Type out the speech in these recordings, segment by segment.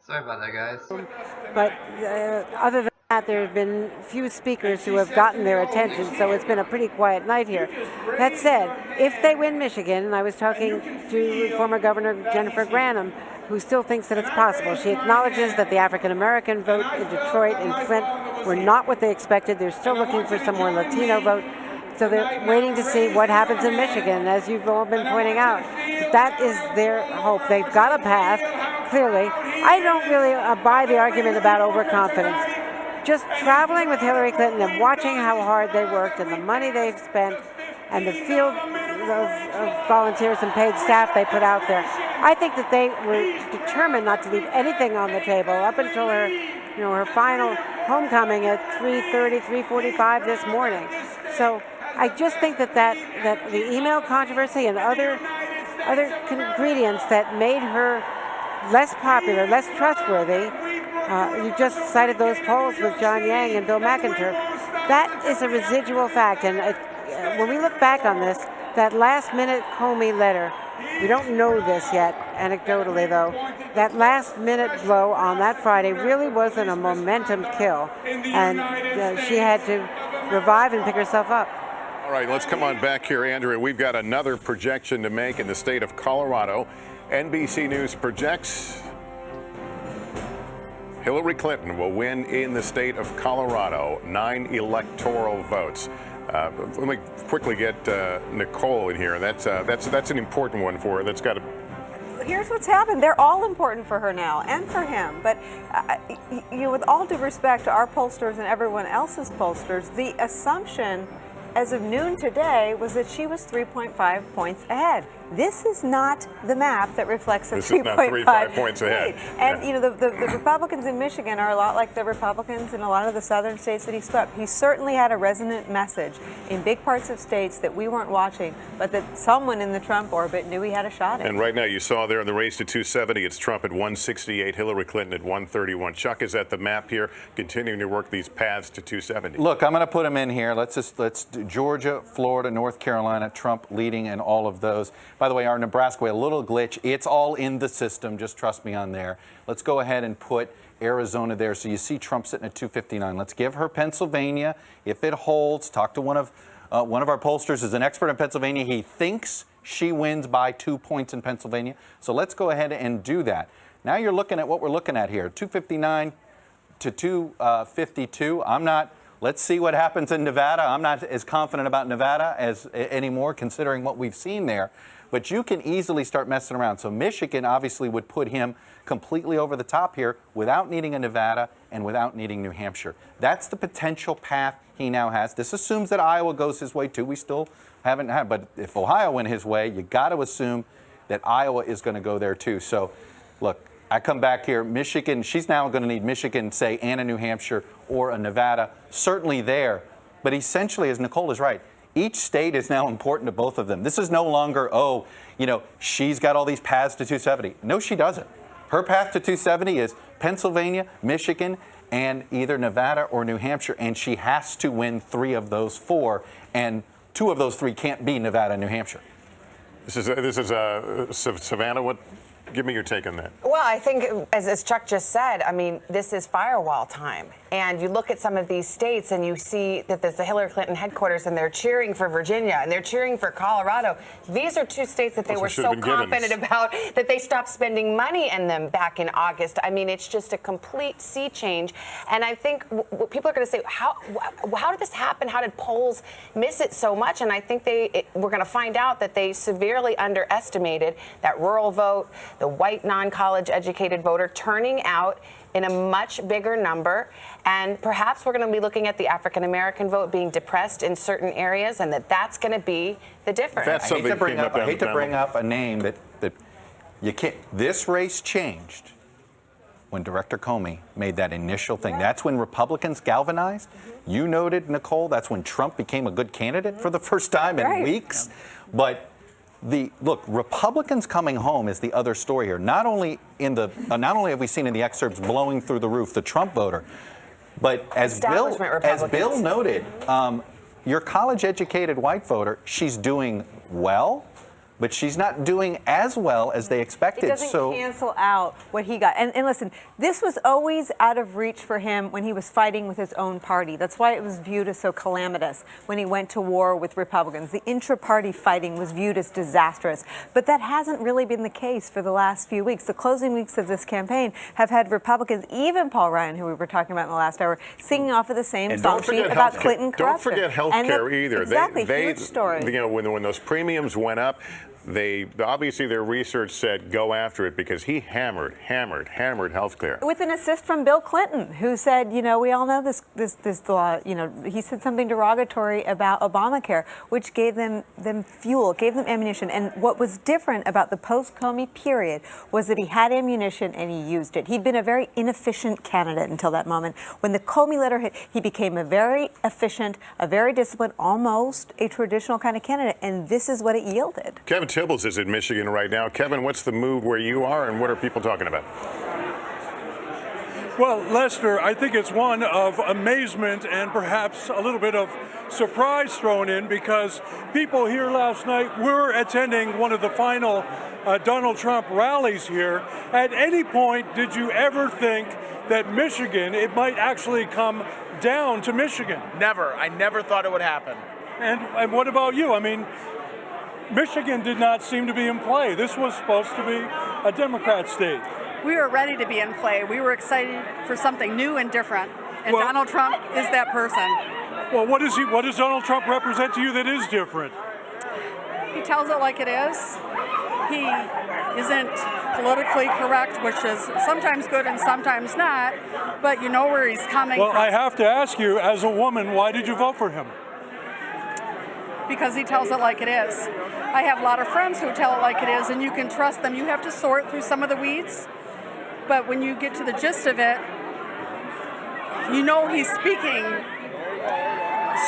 Sorry about that, guys. But other than that, there have been few speakers who have gotten their attention, so it's been a pretty quiet night here. That said, if they win Michigan, and I was talking to former Governor Jennifer Granholm, who still thinks that it's possible. She acknowledges that the African-American vote in Detroit and Flint were not what they expected. They're still looking for some more Latino vote. So they're waiting to see what happens in Michigan, as you've all been pointing out. That is their hope. They've got a path, clearly. I don't really buy the argument about overconfidence. Just traveling with Hillary Clinton and watching how hard they worked and the money they've spent and the field of volunteers and paid staff they put out there, I think that they were determined not to leave anything on the table up until her final homecoming at 3:30, 3:45 this morning. So I just think that the email controversy and other ingredients that made her less popular, less trustworthy. You just cited those polls with John Yang and Bill McIntyre. That is a residual fact, and when we look back on this, that last-minute Comey letter, we don't know this yet, anecdotally though, that last-minute blow on that Friday really wasn't a momentum kill, and she had to revive and pick herself up. All right, let's come on back here, Andrea. We've got another projection to make in the state of Colorado. NBC News projects Hillary Clinton will win in the state of Colorado, 9 electoral votes. Let me quickly get Nicole in here. That's an important one for her. That's got to. Here's what's happened. They're all important for her now and for him. But with all due respect to our pollsters and everyone else's pollsters, the assumption as of noon today was that she was 3.5 points ahead. This is not the map that reflects a 3.5 points ahead. And the Republicans in Michigan are a lot like the Republicans in a lot of the southern states that he swept. He certainly had a resonant message in big parts of states that we weren't watching, but that someone in the Trump orbit knew he had a shot at. And right now you saw there in the race to 270, it's Trump at 168, Hillary Clinton at 131. Chuck is at the map here, continuing to work these paths to 270. Look, I'm going to put them in here. Let's do Georgia, Florida, North Carolina, Trump leading in all of those. By the way, our Nebraska, a little glitch. It's all in the system. Just trust me on there. Let's go ahead and put Arizona there. So you see Trump sitting at 259. Let's give her Pennsylvania. If it holds, talk to one of our pollsters who's an expert in Pennsylvania. He thinks she wins by 2 points in Pennsylvania. So let's go ahead and do that. Now you're looking at what we're looking at here, 259 to 252. Let's see what happens in Nevada. I'm not as confident about Nevada as anymore, considering what we've seen there. But you can easily start messing around. So Michigan obviously would put him completely over the top here without needing a Nevada and without needing New Hampshire. That's the potential path he now has. This assumes that Iowa goes his way too. We still haven't had, but if Ohio went his way, you got to assume that Iowa is going to go there too. So look, I come back here, Michigan, she's now going to need Michigan, say, and a New Hampshire or a Nevada, certainly there. But essentially, as Nicole is right, each state is now important to both of them. This is no longer, she's got all these paths to 270. No, she doesn't. Her path to 270 is Pennsylvania, Michigan, and either Nevada or New Hampshire, and she has to win 3 of those 4, and 2 of those 3 can't be Nevada and New Hampshire. This is Savannah. Give me your take on that. Well, I think, as Chuck just said, I mean, this is firewall time. And you look at some of these states and you see that there's the Hillary Clinton headquarters and they're cheering for Virginia and they're cheering for Colorado. These are 2 states that they were so confident about that they stopped spending money in them back in August. I mean, it's just a complete sea change. And I think people are going to say, how did this happen? How did polls miss it so much? And I think we're going to find out that they severely underestimated that rural vote, the white non-college educated voter turning out in a much bigger number. And perhaps we're going to be looking at the African-American vote being depressed in certain areas, and that's going to be the difference. I hate to bring up a name that you can't. This race changed when Director Comey made that initial thing. That's when Republicans galvanized. You noted, Nicole, that's when Trump became a good candidate for the first time in weeks. But look, Republicans coming home is the other story here. Not only have we seen in the excerpts blowing through the roof the Trump voter, but as Bill noted, your college-educated white voter, she's doing well, but she's not doing as well as they expected. It doesn't cancel out what he got. And listen, this was always out of reach for him when he was fighting with his own party. That's why it was viewed as so calamitous when he went to war with Republicans. The intra-party fighting was viewed as disastrous. But that hasn't really been the case for the last few weeks. The closing weeks of this campaign have had Republicans, even Paul Ryan, who we were talking about in the last hour, singing off of the same song sheet about Clinton corruption. Don't forget health care either. Exactly, huge story. You know, when those premiums went up, they obviously their research said go after it because he hammered health care. With an assist from Bill Clinton, who said, you know, we all know this law, you know, he said something derogatory about Obamacare, which gave them fuel, gave them ammunition. And what was different about the post-Comey period was that he had ammunition and he used it. He'd been a very inefficient candidate until that moment. When the Comey letter hit, he became a very efficient, a very disciplined, almost a traditional kind of candidate. And this is what it yielded. Kevin Tibbles is in Michigan right now. Kevin, what's the move where you are and what are people talking about? Well, Lester, I think it's one of amazement and perhaps a little bit of surprise thrown in because people here last night were attending one of the final Donald Trump rallies here. At any point, did you ever think that Michigan, it might actually come down to Michigan? Never. I never thought it would happen. And what about you? I mean, Michigan did not seem to be in play. This was supposed to be a Democrat state. We were ready to be in play. We were excited for something new and different. And Well- Donald Trump is that person. Well, what does Donald Trump represent to you that is different? He tells it like it is. He isn't politically correct, which is sometimes good and sometimes not, but you know where he's coming Well, from. I have to ask you, as a woman, why did you vote for him? Because he tells it like it is. I have a lot of friends who tell it like it is, and you can trust them. You have to sort through some of the weeds, but when you get to the gist of it, you know he's speaking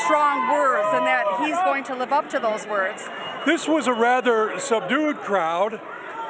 strong words and that he's going to live up to those words. This was a rather subdued crowd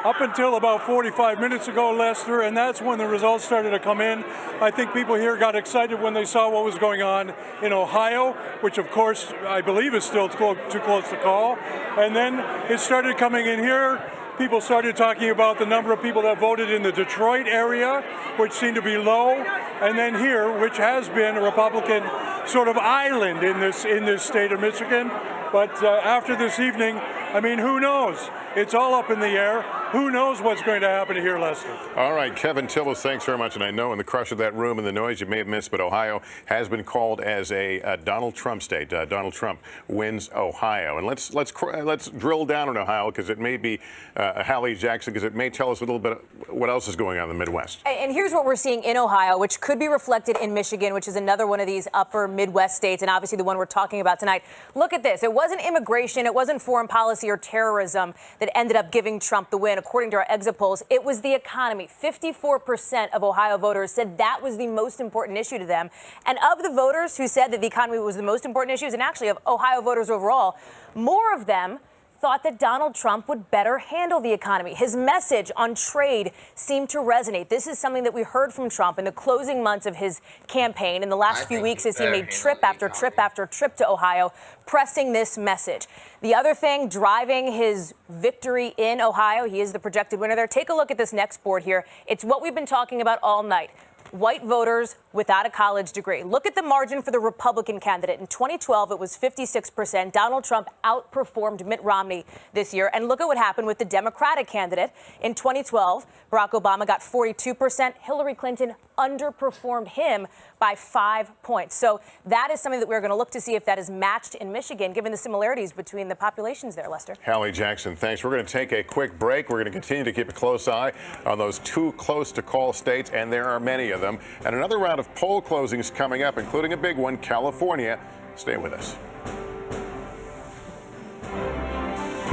up until about 45 minutes ago, Lester, and that's when the results started to come in. I think people here got excited when they saw what was going on in Ohio, which of course I believe is still too close to call. And then it started coming in here. People started talking about the number of people that voted in the Detroit area, which seemed to be low, and then here, which has been a Republican sort of island in this state of Michigan. But after this evening, I mean, who knows? It's all up in the air. Who knows what's going to happen here, Lester? All right, Kevin Tibbles, thanks very much. And I know in the crush of that room and the noise you may have missed, but Ohio has been called as a Donald Trump state. Donald Trump wins Ohio. And let's drill down on Ohio because it may be Hallie Jackson, because it may tell us a little bit what else is going on in the Midwest. And here's what we're seeing in Ohio, which could be reflected in Michigan, which is another one of these upper Midwest states, and obviously the one we're talking about tonight. Look at this. It wasn't immigration, it wasn't foreign policy or terrorism that ended up giving Trump the win. According to our exit polls, it was the economy. 54% of Ohio voters said that was the most important issue to them. And of the voters who said that the economy was the most important issue, and actually of Ohio voters overall, more of them thought that Donald Trump would better handle the economy. His message on trade seemed to resonate. This is something that we heard from Trump in the closing months of his campaign in the last few weeks as he made trip after trip after trip to Ohio, pressing this message. The other thing driving his victory in Ohio, he is the projected winner there. Take a look at this next board here. It's what we've been talking about all night. White voters without a college degree. Look at the margin for the Republican candidate. In 2012, it was 56%. Donald Trump outperformed Mitt Romney this year. And look at what happened with the Democratic candidate. In 2012, Barack Obama got 42%. Hillary Clinton underperformed him by 5 points. So that is something that we're going to look to see if that is matched in Michigan, given the similarities between the populations there, Lester. Hallie Jackson, thanks. We're going to take a quick break. We're going to continue to keep a close eye on those too close to call states, and there are many of them. And another round of poll closings coming up, including a big one, California. Stay with us.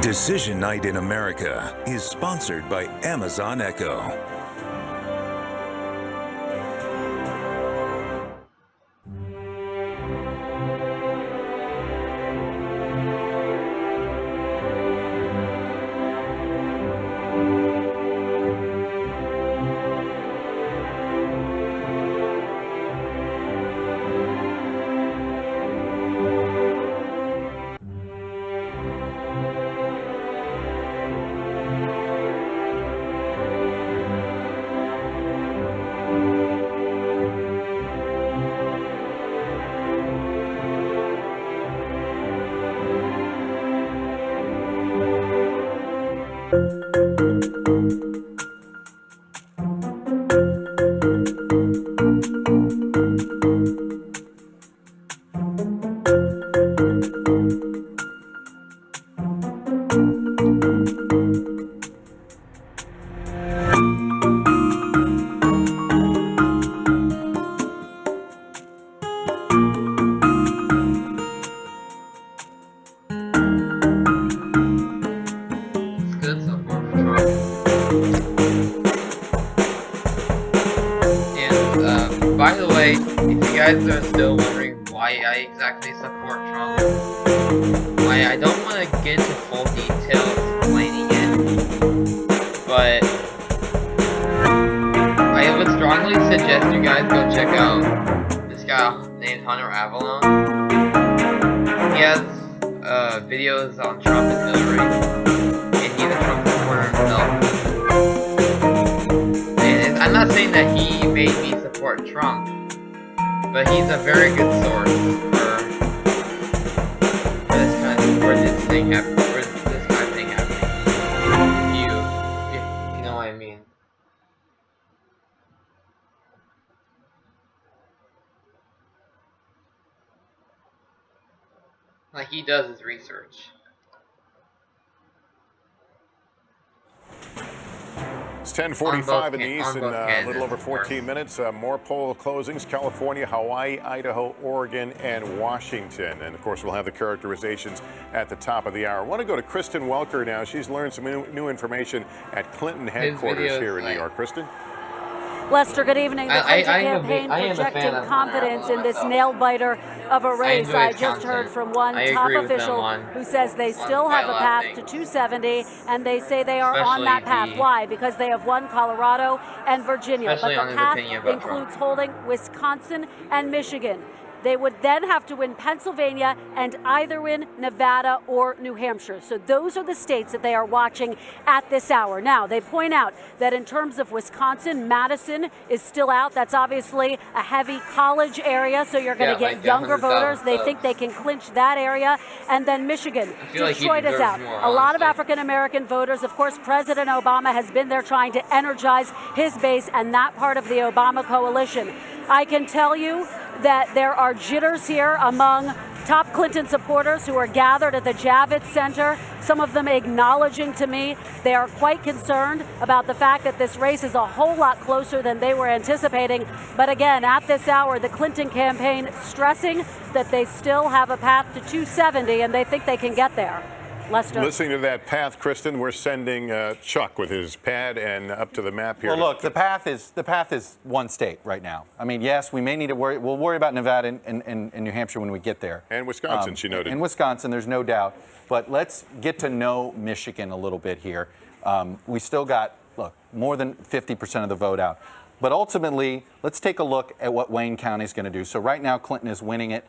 Decision Night in America is sponsored by Amazon Echo. Good support for Trump. And by the way, if you guys are still wondering why I exactly support Trump, I don't want to get into full details explaining it, but I would strongly suggest you guys go check out this guy named Hunter Avalon. He has videos on Trump and Hillary, and he's a Trump supporter himself. And I'm not saying that he made me support Trump, but he's a very good source for this kind of for this thing happening, for this kind of thing happening. If you know what I mean. Like, he does his research. It's 10:45 in the on East in both a candidates, little over of course. 14 minutes. More poll closings: California, Hawaii, Idaho, Oregon, and Washington. And of course, we'll have the characterizations at the top of the hour. I want to go to Kristen Welker now. She's learned some new information at Clinton headquarters videos, here in New York. Kristen? Lester, good evening. The Clinton campaign I am a fan projecting of confidence in this myself. nail-biter of a race. enjoy I his just heard content. from one I top agree with them official on- who says they still quite have a a lot of path to things. 270, and they say they are on that path. Especially Why? Because they have won Colorado and Virginia. Especially But on the his path opinion about includes Trump. holding Wisconsin and Michigan. They would then have to win Pennsylvania and either win Nevada or New Hampshire. So those are the states that they are watching at this hour. Now, they point out that in terms of Wisconsin, Madison is still out. That's obviously a heavy college area, so you're going to get like younger 100,000 voters. They subs. think they can clinch that area. And then Michigan. feel like he Detroit is deserves out. more, A lot of honestly. African-American voters. Of course, President Obama has been there trying to energize his base and that part of the Obama coalition. I can tell you that there are jitters here among top Clinton supporters who are gathered at the Javits Center, some of them acknowledging to me they are quite concerned about the fact that this race is a whole lot closer than they were anticipating. But again, at this hour, the Clinton campaign stressing that they still have a path to 270 and they think they can get there. Lester. Listening to that path, Kristen, we're sending Chuck with his pad and up to the map here. Well, look, the path is one state right now. I mean, yes, we may need to worry. We'll worry about Nevada and New Hampshire when we get there. And Wisconsin, she noted. In Wisconsin, there's no doubt. But let's get to know Michigan a little bit here. We still got, look, more than 50% of the vote out. But ultimately, let's take a look at what Wayne County is going to do. So right now, Clinton is winning it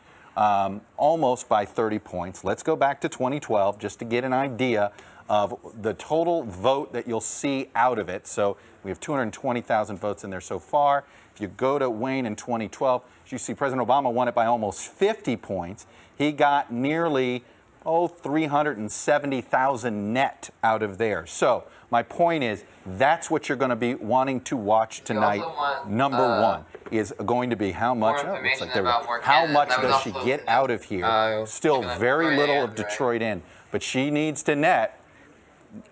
almost by 30 points. Let's go back to 2012 just to get an idea of the total vote that you'll see out of it. So we have 220,000 votes in there so far. If you go to Wayne in 2012, as you see, President Obama won it by almost 50 points. He got nearly 370,000 net out of there. So my point is, that's what you're going to be wanting to watch tonight. Number one is going to be how much. Oh, looks like there we go. How much does she get out of here? Still very little of Detroit in, but she needs to net.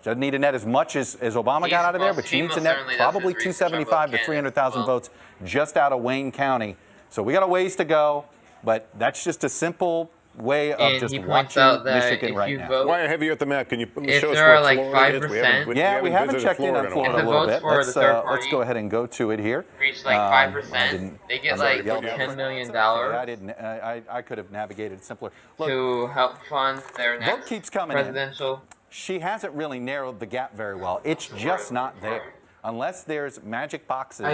Doesn't need to net as much as Obama got out of there, but she needs to net probably 275 to 300,000 votes just out of Wayne County. So we got a ways to go, but that's just a simple way of just watching Michigan right now. Why have you at the map? Can you if show us there where are like Florida is? 5%, We haven't checked in on Florida a little bit. Let's go ahead and go to it here. Reach like 5%. They get like $10 million I could have navigated simpler. to help fund their next Vote keeps coming presidential. She hasn't really narrowed the gap very well. It's just not there. Unless there's magic boxes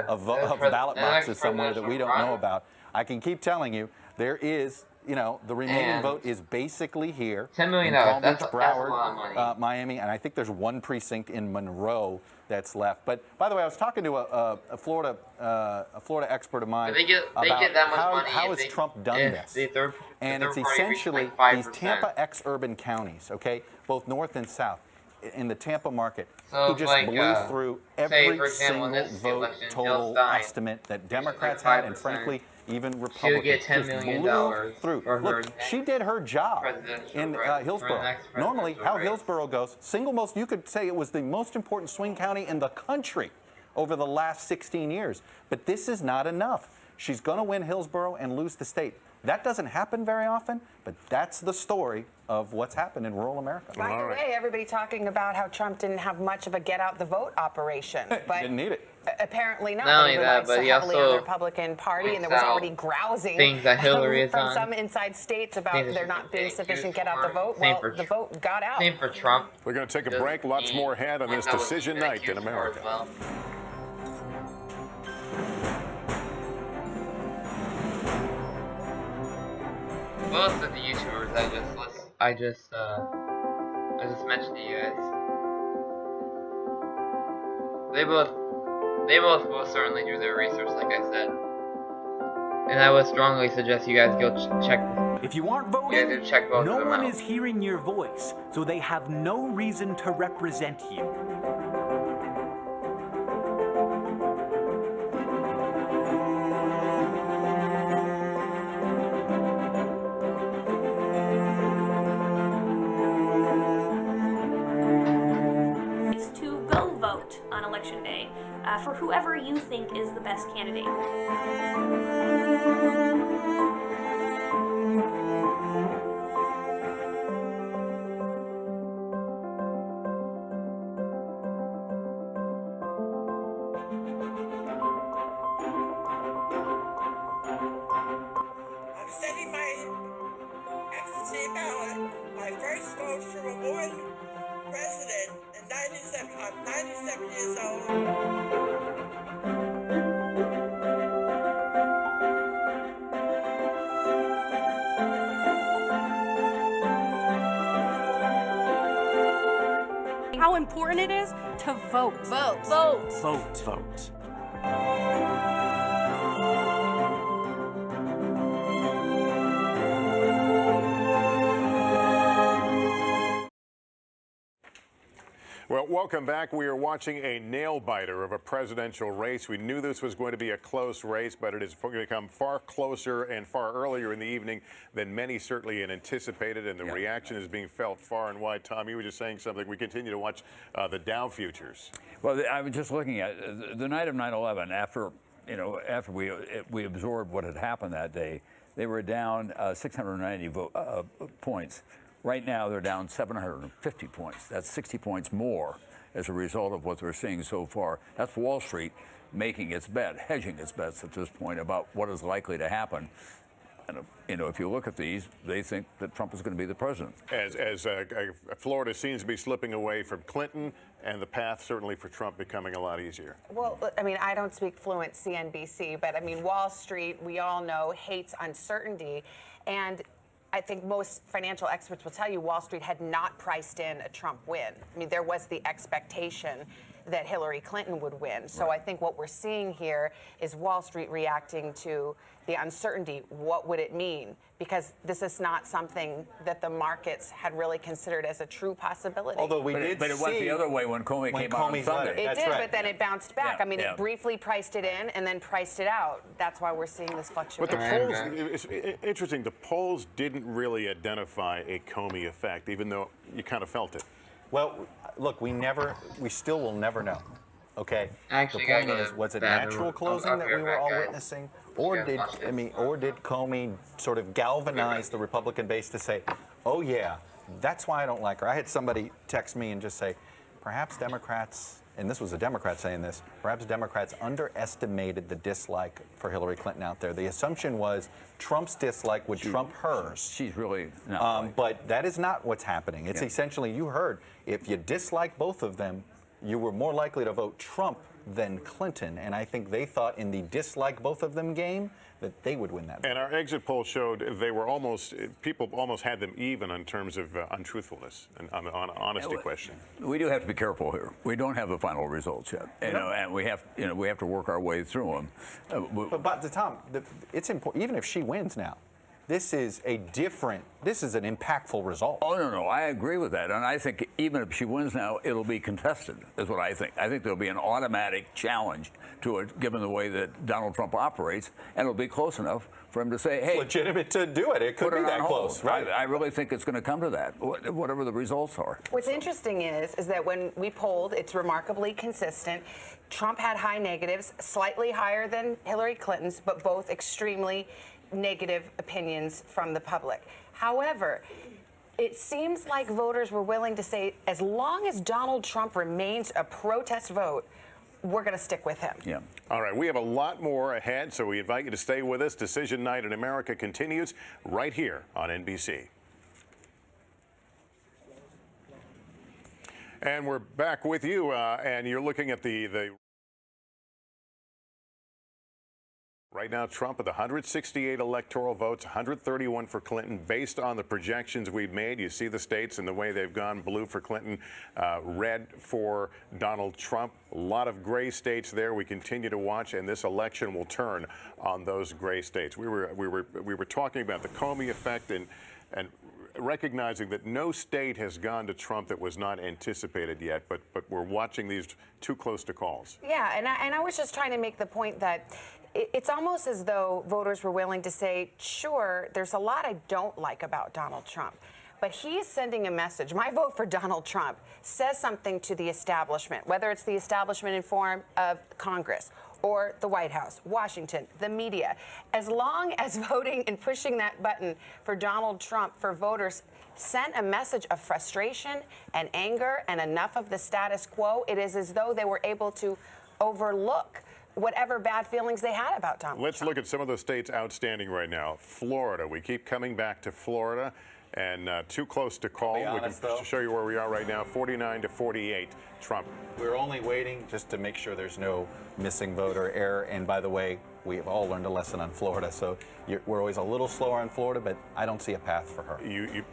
of ballot boxes somewhere that we don't know about. I can keep telling you, there is, the remaining vote is basically here. $10 million. In Palm Beach, That's Broward, a lot of money. Miami, and I think there's one precinct in Monroe that's left. But by the way, I was talking to a Florida expert of mine They get about that much money how if has Trump done if this. And it's essentially these Tampa ex-urban counties, okay, both north and south, in the Tampa market, So who just blew through every for example, single this vote election, Jill total Stein, estimate that Democrats had, and frankly, even She Republicans. would get $10 just million blew through. for her Look, she did her job presidential in race, for the Hillsborough. next Normally, presidential how race. Hillsborough goes, you could say it was the most important swing county in the country over the last 16 years. But this is not enough. She's going to win Hillsborough and lose the state. That doesn't happen very often, but that's the story of what's happened in rural America. By the way, everybody talking about how Trump didn't have much of a get-out-the-vote operation. But didn't need it. Apparently not. Not only He that, relied but so he heavily on the also Republican Party, and there points was out already grousing things that Hillary is from on. some inside states about Things that there she's not being being sufficient accused get-out the for. vote. Same Well, for the vote got out. Same for Trump. We're going to take a break. Lots more ahead on this decision night in America. Well. Most of the YouTubers I just mentioned to you guys, they both will certainly do their research, like I said, and I would strongly suggest you guys go check. If you aren't You guys voting, go check both of no them one out. is hearing your voice, so they have no reason to represent you. Is to go vote on election day for whoever you think is the best candidate. I'm sending my absentee ballot, my first vote for a woman president at 97. I'm 97 years old. How important it is to vote. Vote. Vote. Vote. Vote. Well, welcome back. We are watching a nail-biter of a presidential race. We knew this was going to be a close race, but it has become far closer and far earlier in the evening than many certainly had anticipated, and the reaction is being felt far and wide. Tom, you were just saying something. We continue to watch the Dow futures. Well, I was just looking at the night of 9/11. After we absorbed what had happened that day, they were down 690 points. Right now, they're down 750 points. That's 60 points more as a result of what we're seeing so far. That's Wall Street making its bet, hedging its bets at this point about what is likely to happen. And, if you look at these, they think that Trump is going to be the president. As Florida seems to be slipping away from Clinton, and the path certainly for Trump becoming a lot easier. Well, I mean, I don't speak fluent CNBC, but I mean, Wall Street, we all know, hates uncertainty. And I think most financial experts will tell you Wall Street had not priced in a Trump win. I mean, there was the expectation that Hillary Clinton would win. So I think what we're seeing here is Wall Street reacting to the uncertainty. What would it mean? Because this is not something that the markets had really considered as a true possibility. Although But it went the other way when Comey came out on Sunday. It did, but then it bounced back. Yeah, I mean, yeah. it briefly priced it in and then priced it out. That's why we're seeing this But fluctuation. the polls, it's interesting, the polls didn't really identify a Comey effect, even though you kind of felt it. Well, look, we still will never know. Okay. Actually, the point gotta go is, to was it bathroom. natural closing I'll that be we right were all back, guys. witnessing, or Yeah, did watch this. or did Comey sort of galvanize the Republican base to say, "Oh yeah, that's why I don't like her"? I had somebody text me and just say, perhaps Democrats, and this was a Democrat saying this, perhaps Democrats underestimated the dislike for Hillary Clinton out there. The assumption was Trump's dislike would trump hers. She's really not. But that is not what's happening. It's essentially, you heard, if you dislike both of them, you were more likely to vote Trump than Clinton. And I think they thought in the dislike both of them game that they would win that vote. And our exit poll showed people almost had them even in terms of untruthfulness and on the honesty question. We do have to be careful here. We don't have the final results yet, and we have to work our way through them. But Tom, it's important. Even if she wins now, this is an impactful result. Oh, no, I agree with that. And I think even if she wins now, it'll be contested, is what I think. I think there'll be an automatic challenge to it, given the way that Donald Trump operates, and it'll be close enough for him to say, hey, it's legitimate to do it. It could be that close, right? I really think it's going to come to that, whatever the results are. What's interesting is that when we polled, it's remarkably consistent. Trump had high negatives, slightly higher than Hillary Clinton's, but both extremely negative opinions from the public. However, it seems like voters were willing to say, as long as Donald Trump remains a protest vote, we're going to stick with him. Yeah. All right, we have a lot more ahead, so we invite you to stay with us. Decision Night in America continues right here on NBC. And we're back with you, and you're looking at the right now, Trump with 168 electoral votes, 131 for Clinton. Based on the projections we've made, you see the states and the way they've gone: blue for Clinton, red for Donald Trump. A lot of gray states there. We continue to watch, and this election will turn on those gray states. We were talking about the Comey effect and recognizing that no state has gone to Trump that was not anticipated yet, but we're watching these too close to calls. Yeah, and I was just trying to make the point that it's almost as though voters were willing to say, sure, there's a lot I don't like about Donald Trump, but he is sending a message. My vote for Donald Trump says something to the establishment, whether it's the establishment in form of Congress or the White House, Washington, the media. As long as voting and pushing that button for Donald Trump for voters sent a message of frustration and anger and enough of the status quo, it is as though they were able to overlook whatever bad feelings they had about Donald Trump. Let's look at some of the states outstanding right now. Florida, we keep coming back to Florida, and too close to call. Honest, we can show you where we are right now, 49 to 48, Trump. We're only waiting just to make sure there's no missing vote or error. And by the way, we've all learned a lesson on Florida, so we're always a little slower on Florida, but I don't see a path for her.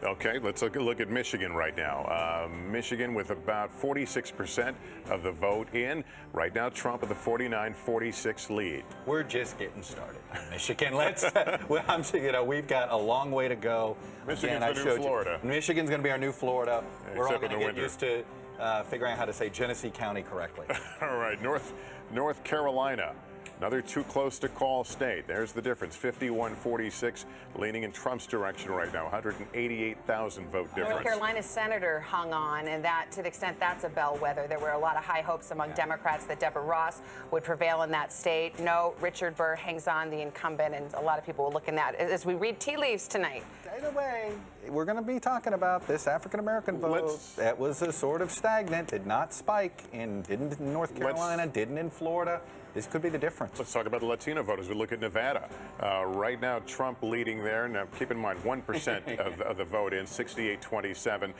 Okay, let's look at Michigan right now. Michigan with about 46% of the vote in. Right now, Trump with a 49-46 lead. We're just getting started in Michigan. We've got a long way to go. Michigan's the new Florida. Michigan's going to be our new Florida. We're all Except in going to the get winter. used to figuring out how to say Genesee County correctly. All right, North Carolina. Another too close to call state. There's the difference, 51-46, leaning in Trump's direction right now, 188,000 vote difference. North Carolina's senator hung on, and that, to the extent that's a bellwether, there were a lot of high hopes among Democrats that Deborah Ross would prevail in that state. No, Richard Burr hangs on, the incumbent, and a lot of people will look in that as we read tea leaves tonight. By the way, we're going to be talking about this African-American vote that was a sort of stagnant, did not spike, didn't in North Carolina, didn't in Florida. This could be the difference. Let's talk about the Latino vote as we look at Nevada. Right now, Trump leading there. Now, keep in mind, 1% of the vote in, 68-27.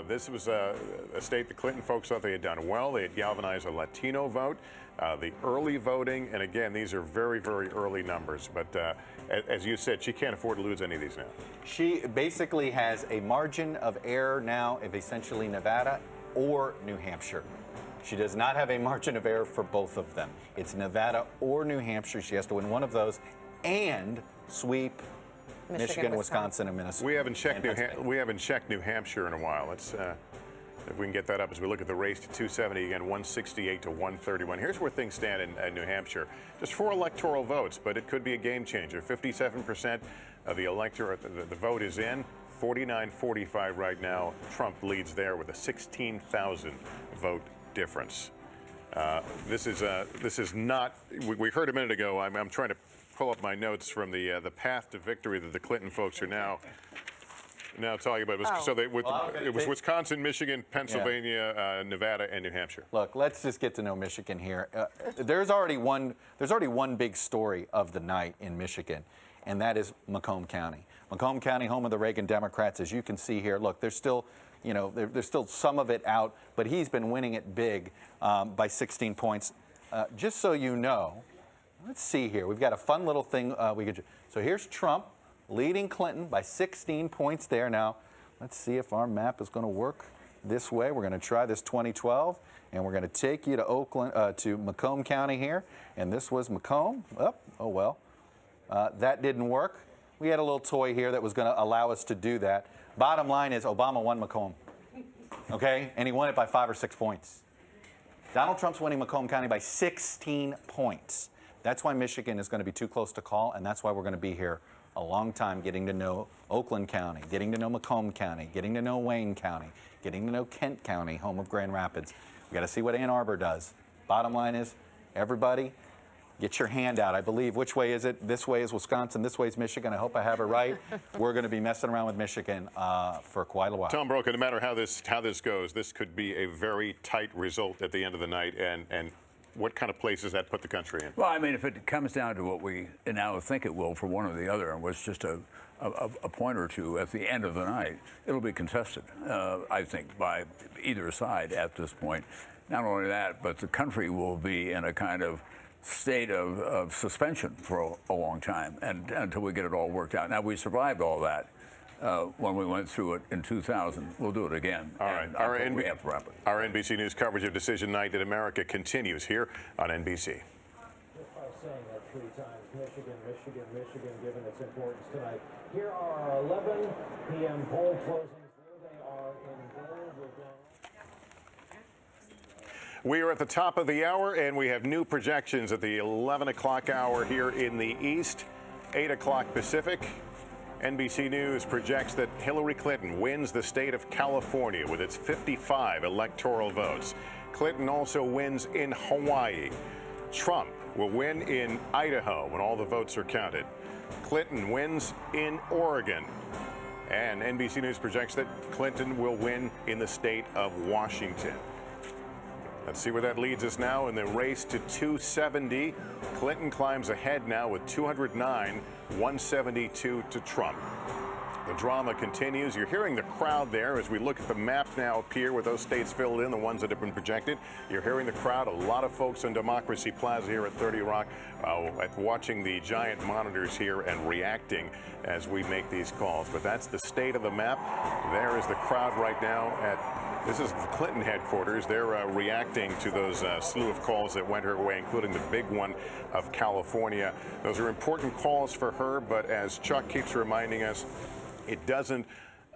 This was a state the Clinton folks thought they had done well. They had galvanized a Latino vote, the early voting. And again, these are very, very early numbers. But as you said, she can't afford to lose any of these now. She basically has a margin of error now of essentially Nevada or New Hampshire. She does not have a margin of error for both of them. It's Nevada or New Hampshire. She has to win one of those and sweep Michigan, Wisconsin, and Minnesota. We haven't checked New Hampshire in a while. Let's if we can get that up as we look at the race to 270 again, 168 to 131. Here's where things stand in New Hampshire. Just 4 electoral votes, but it could be a game changer. 57% of the electorate, the vote is in. 49-45 right now. Trump leads there with a 16,000 vote difference. This is not. We heard a minute ago. I'm trying to pull up my notes from the path to victory that the Clinton folks are now talking about. It was Wisconsin, Michigan, Pennsylvania, Nevada, and New Hampshire. Look, let's just get to know Michigan here. There's already one big story of the night in Michigan, and that is Macomb County. Macomb County, home of the Reagan Democrats, as you can see here. Look, there's still some of it out, but he's been winning it big by 16 points. Just so you know, let's see here. We've got a fun little thing so here's Trump leading Clinton by 16 points there. Now, let's see if our map is going to work this way. We're going to try this 2012, and we're going to take you to to Macomb County here. And this was Macomb. Oh well, that didn't work. We had a little toy here that was going to allow us to do that. Bottom line is Obama won Macomb. Okay? And he won it by 5 or 6 points. Donald Trump's winning Macomb County by 16 points. That's why Michigan is going to be too close to call, and that's why we're going to be here a long time getting to know Oakland County, getting to know Macomb County, getting to know Wayne County, getting to know Kent County, home of Grand Rapids. We got to see what Ann Arbor does. Bottom line is, everybody, get your hand out. I believe, which way is it? This way is Wisconsin, this way is Michigan. I hope I have it right. We're going to be messing around with Michigan for quite a while. Tom Brokaw, no matter how this goes, this could be a very tight result at the end of the night. And what kind of place does that put the country in? Well, I mean, if it comes down to what we now think it will for one or the other, and was just a point or two at the end of the night, it'll be contested, I think, by either side at this point. Not only that, but the country will be in a kind of state of suspension for a long time, and until we get it all worked out. Now, we survived all that when we went through it in 2000. We'll do it again. All right. Our NBC News coverage of Decision Night in America continues here on NBC. Just by saying that 3 times, Michigan, Michigan, Michigan, given its importance tonight. Here are our 11 p.m. poll closings. There they are in bold with We are at the top of the hour, and we have new projections at the 11 o'clock hour here in the East, 8 o'clock Pacific. NBC News projects that Hillary Clinton wins the state of California with its 55 electoral votes. Clinton also wins in Hawaii. Trump will win in Idaho when all the votes are counted. Clinton wins in Oregon. And NBC News projects that Clinton will win in the state of Washington. Let's see where that leads us now in the race to 270. Clinton climbs ahead now with 209, 172 to Trump. The drama continues. You're hearing the crowd there as we look at the map now up here with those states filled in, the ones that have been projected. You're hearing the crowd, a lot of folks on Democracy Plaza here at 30 Rock watching the giant monitors here and reacting as we make these calls. But that's the state of the map. There is the crowd right now this is the Clinton headquarters. They're reacting to those slew of calls that went her way, including the big one of California. Those are important calls for her, but as Chuck keeps reminding us, it doesn't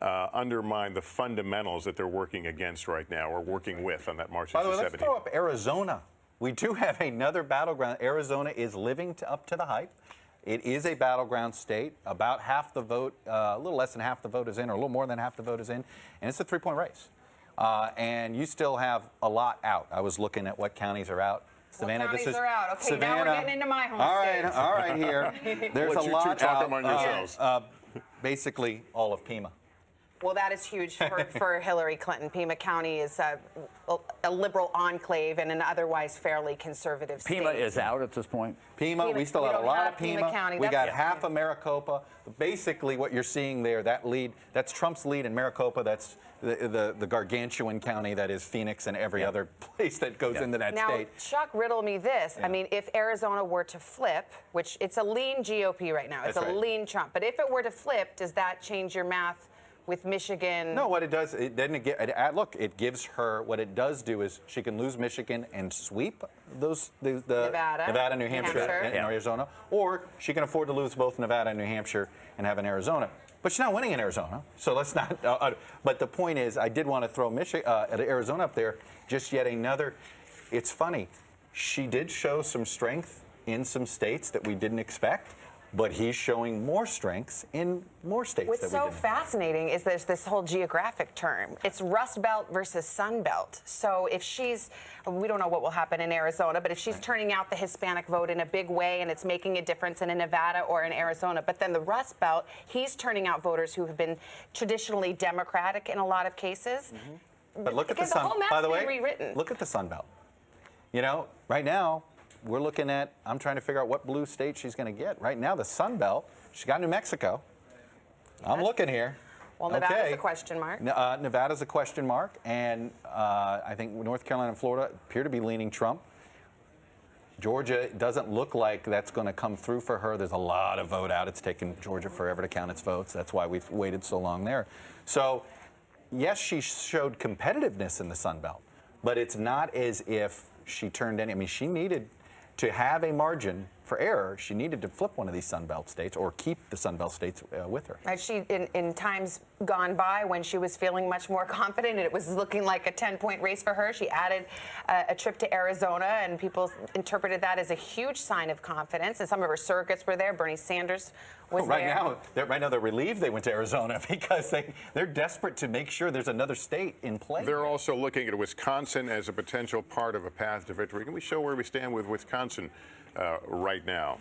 undermine the fundamentals that they're working against right now, or working with on that March 17th. By the way, let's throw up Arizona. We do have another battleground. Arizona is living up to the hype. It is a battleground state. About half the vote, a little less than half the vote is in, or a little more than half the vote is in, and it's a 3-point race. And you still have a lot out. I was looking at what counties are out. Savannah, what counties are out? Okay, Savannah. Now we're getting into my home All right, here. There's a lot talk out. among yourselves. Basically, all of Pima. Well, that is huge for Hillary Clinton. Pima County is a liberal enclave in an otherwise fairly conservative state. Pima is out at this point? Pima, we still have a lot of Pima. County. We got half of Maricopa. Basically, what you're seeing there, that lead, that's Trump's lead in Maricopa. That's the gargantuan county that is Phoenix and every other place that goes into that state. Now, Chuck, riddle me this. I mean, if Arizona were to flip, which it's a lean GOP right now, it's a lean Trump, but if it were to flip, does that change your math with Michigan? No, what it does, it doesn't get. Look, it gives her. What it does do is she can lose Michigan and sweep those the Nevada, New Hampshire, and Arizona, or she can afford to lose both Nevada and New Hampshire and have an Arizona. But she's not winning in Arizona, so let's not. But the point is, I did want to throw Arizona up there. Just yet another. It's funny. She did show some strength in some states that we didn't expect. But he's showing more strengths in more states. What's so fascinating is there's this whole geographic term. It's Rust Belt versus Sun Belt. So if we don't know what will happen in Arizona, but if she's turning out the Hispanic vote in a big way and it's making a difference in a Nevada or in Arizona, but then the Rust Belt, he's turning out voters who have been traditionally Democratic in a lot of cases. Mm-hmm. But look at the Sun. The whole map's by the way, been rewritten. Look at the Sun Belt. You know, right now, we're looking at, I'm trying to figure out what blue state she's going to get. Right now, the Sun Belt, she's got New Mexico. I'm looking here. Well, Nevada's a question mark. Nevada's a question mark. And I think North Carolina and Florida appear to be leaning Trump. Georgia doesn't look like that's going to come through for her. There's a lot of vote out. It's taken Georgia forever to count its votes. That's why we've waited so long there. So, yes, she showed competitiveness in the Sun Belt. But it's not as if she turned any. I mean, she needed to have a margin for error, she needed to flip one of these Sun Belt states or keep the Sun Belt states with her. And she, in times gone by when she was feeling much more confident and it was looking like a 10-point race for her, she added a trip to Arizona, and people interpreted that as a huge sign of confidence. And some of her surrogates were there. Bernie Sanders was there. Right now they're relieved they went to Arizona because they're desperate to make sure there's another state in play. They're also looking at Wisconsin as a potential part of a path to victory. Can we show where we stand with Wisconsin right now?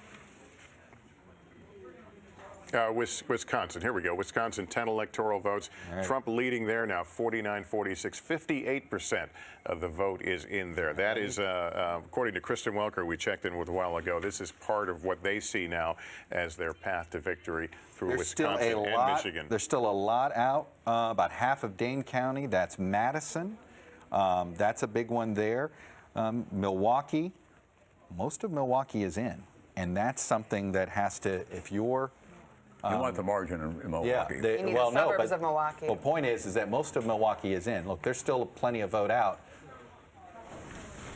Wisconsin, here we go. Wisconsin, 10 electoral votes. Right. Trump leading there now, 49-46. 58% of the vote is in there. That is, according to Kristen Welker, we checked in with a while ago, this is part of what they see now as their path to victory through Wisconsin and Michigan. There's still a lot out. About half of Dane County, that's Madison. That's a big one there. Milwaukee, most of Milwaukee is in. And that's something that has to, if you're you want the margin in Milwaukee. Yeah, you need the suburbs of Milwaukee. The point is that most of Milwaukee is in. Look, there's still plenty of vote out.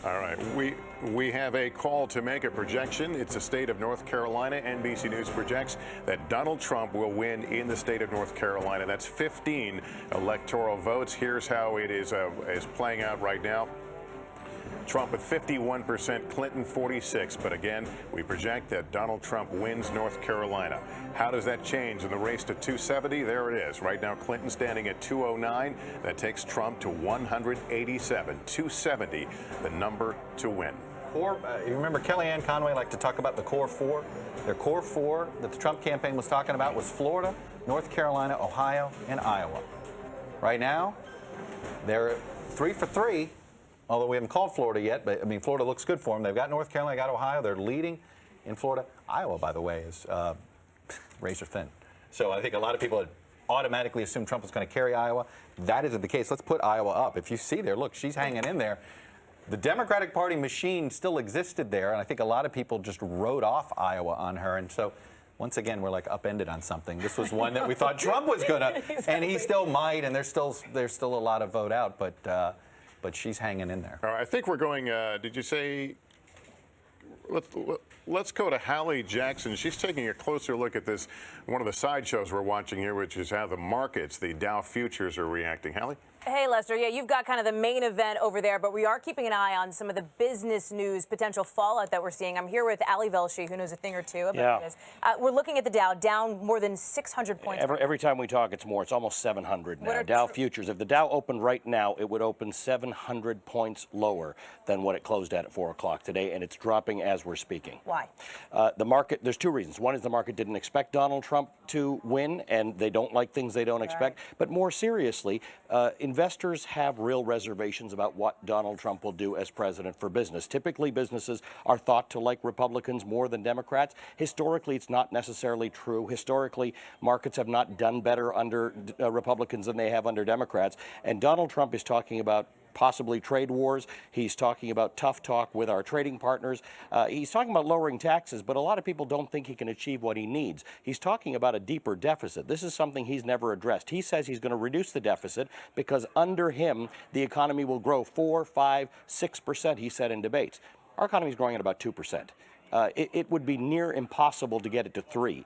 All right, we have a call to make a projection. It's the state of North Carolina. NBC News projects that Donald Trump will win in the state of North Carolina. That's 15 electoral votes. Here's how it is playing out right now. Trump with 51%, Clinton 46%. But again, we project that Donald Trump wins North Carolina. How does that change in the race to 270? There it is. Right now, Clinton standing at 209. That takes Trump to 187. 270, the number to win. You remember Kellyanne Conway liked to talk about the core four? Their core four that the Trump campaign was talking about was Florida, North Carolina, Ohio, and Iowa. Right now, they're 3 for 3. Although we haven't called Florida yet, but I mean, Florida looks good for them. They've got North Carolina, got Ohio. They're leading in Florida. Iowa, by the way, is razor thin. So I think a lot of people automatically assume Trump is going to carry Iowa. That isn't the case. Let's put Iowa up. If you see there, look, she's hanging in there. The Democratic Party machine still existed there, and I think a lot of people just wrote off Iowa on her. And so once again, we're like upended on something. This was one that we thought Trump was going to, and he still might, and there's still a lot of vote out, but she's hanging in there. All right, I think we're going, did you say, let's go to Hallie Jackson. She's taking a closer look at this, one of the sideshows we're watching here, which is how the markets, the Dow futures are reacting. Hallie? Hey, Lester. Yeah, you've got kind of the main event over there, but we are keeping an eye on some of the business news, potential fallout that we're seeing. I'm here with Ali Velshi, who knows a thing or two about this. We're looking at the Dow, down more than 600 points. Every time we talk, it's more. It's almost 700 now. Dow futures. If the Dow opened right now, it would open 700 points lower than what it closed at 4 o'clock today, and it's dropping as we're speaking. Why? The market, there's two reasons. One is the market didn't expect Donald Trump to win, and they don't like things they don't expect. But more seriously, investors have real reservations about what Donald Trump will do as president for business. Typically, businesses are thought to like Republicans more than Democrats. Historically, it's not necessarily true. Historically, markets have not done better under Republicans than they have under Democrats. And Donald Trump is talking about possibly trade wars. He's talking about tough talk with our trading partners. He's talking about lowering taxes, but a lot of people don't think he can achieve what he needs. He's talking about a deeper deficit. This is something he's never addressed. He says he's going to reduce the deficit because under him, the economy will grow 4, 5, 6%, he said in debates. Our economy is growing at about 2%. It would be near impossible to get it to 3.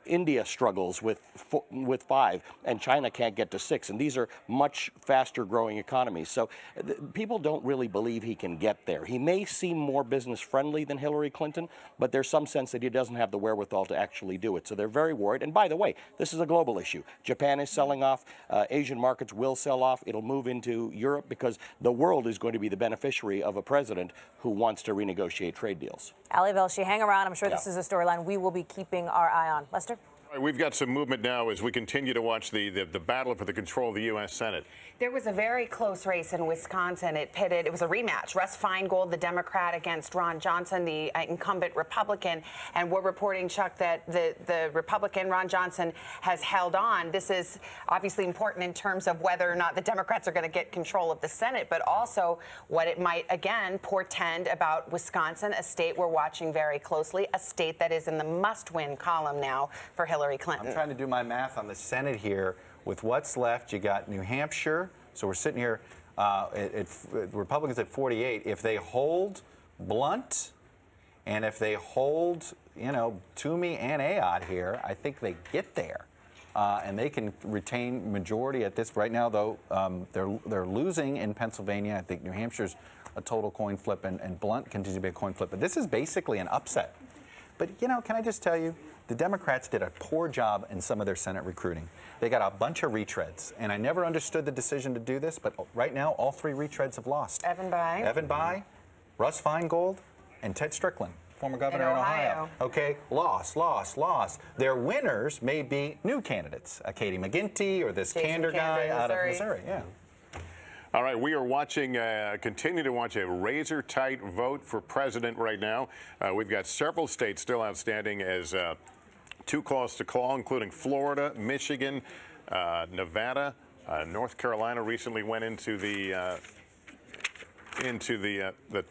India struggles with 5, and China can't get to 6. And these are much faster growing economies. So people don't really believe he can get there. He may seem more business friendly than Hillary Clinton, but there's some sense that he doesn't have the wherewithal to actually do it. So they're very worried. And by the way, this is a global issue. Japan is selling off. Asian markets will sell off. It'll move into Europe because the world is going to be the beneficiary of a president who wants to renegotiate trade deals. Ali Velshi, hang around. I'm sure this is a storyline we will be keeping our eye on. Lester? All right, we've got some movement now as we continue to watch the battle for the control of the U.S. Senate. There was a very close race in Wisconsin. It was a rematch. Russ Feingold, the Democrat, against Ron Johnson, the incumbent Republican. And we're reporting, Chuck, that the Republican, Ron Johnson, has held on. This is obviously important in terms of whether or not the Democrats are going to get control of the Senate, but also what it might, again, portend about Wisconsin, a state we're watching very closely, a state that is in the must-win column now for Hillary Clinton. I'm trying to do my math on the Senate here. With what's left, you got New Hampshire. So we're sitting here, Republicans at 48. If they hold Blunt And if they hold, Toomey and Ayotte here, I think they get there. And they can retain majority at this. Right now, though, they're losing in Pennsylvania. I think New Hampshire's a total coin flip, and Blunt continues to be a coin flip. But this is basically an upset. But, can I just tell you, the Democrats did a poor job in some of their Senate recruiting. They got a bunch of retreads, and I never understood the decision to do this, but right now, all 3 retreads have lost. Evan Bayh, Russ Feingold, and Ted Strickland, former governor in Ohio. Okay, lost. Their winners may be new candidates, Katie McGinty or this Kander guy out of Missouri. Yeah. All right, we are watching, continue to watch a razor-tight vote for president right now. We've got several states still outstanding as too close to call, including Florida, Michigan, Nevada, North Carolina recently went into the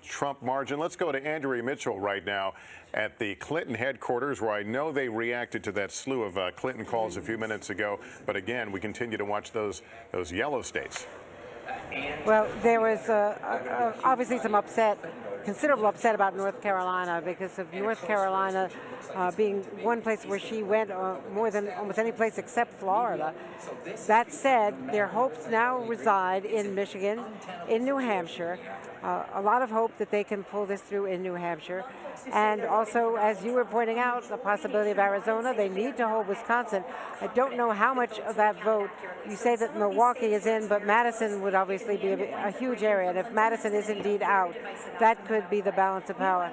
Trump margin. Let's go to Andrea Mitchell right now at the Clinton headquarters, where I know they reacted to that slew of Clinton calls a few minutes ago. But again, we continue to watch those yellow states. Well, there was obviously some considerable upset about North Carolina because of North Carolina being one place where she went more than almost any place except Florida. That said, their hopes now reside in Michigan, in New Hampshire. A lot of hope that they can pull this through in New Hampshire. And also, as you were pointing out, the possibility of Arizona. They need to hold Wisconsin. I don't know how much of that vote. You say that Milwaukee is in, but Madison would obviously be a huge area. And if Madison is indeed out, that could be the balance of power.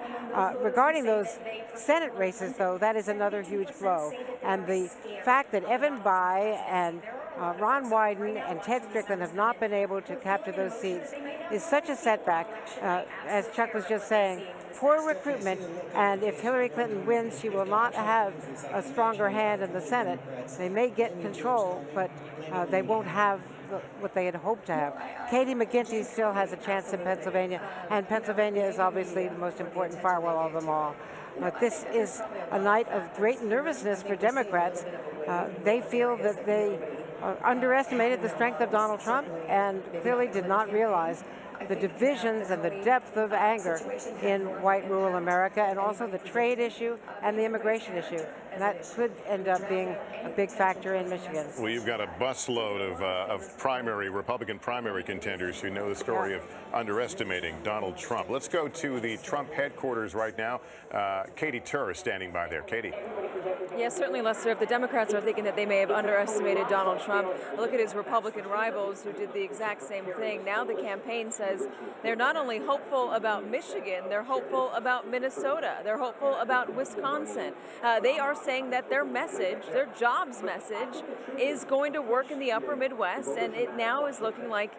Regarding those Senate races, though, that is another huge blow. And the fact that Evan Bayh and Ron Wyden and Ted Strickland have not been able to capture those seats is such a setback. As Chuck was just saying, poor recruitment, and if Hillary Clinton wins, she will not have a stronger hand in the Senate. They may get control, but they won't have what they had hoped to have. Katie McGinty still has a chance in Pennsylvania, and Pennsylvania is obviously the most important firewall of them all. But this is a night of great nervousness for Democrats. They feel that they underestimated the strength of Donald Trump and clearly did not realize the divisions and the depth of anger in white rural America, and also the trade issue and the immigration issue. And that could end up being a big factor in Michigan. Well, you've got a busload of Republican primary contenders who know the story of underestimating Donald Trump. Let's go to the Trump headquarters right now. Katie Tur is standing by there. Katie. Yes, certainly, Lester. If the Democrats are thinking that they may have underestimated Donald Trump, look at his Republican rivals who did the exact same thing. Now the campaign says they're not only hopeful about Michigan, they're hopeful about Minnesota, they're hopeful about Wisconsin. They are saying that their message, their jobs message, is going to work in the upper Midwest, and it now is looking like,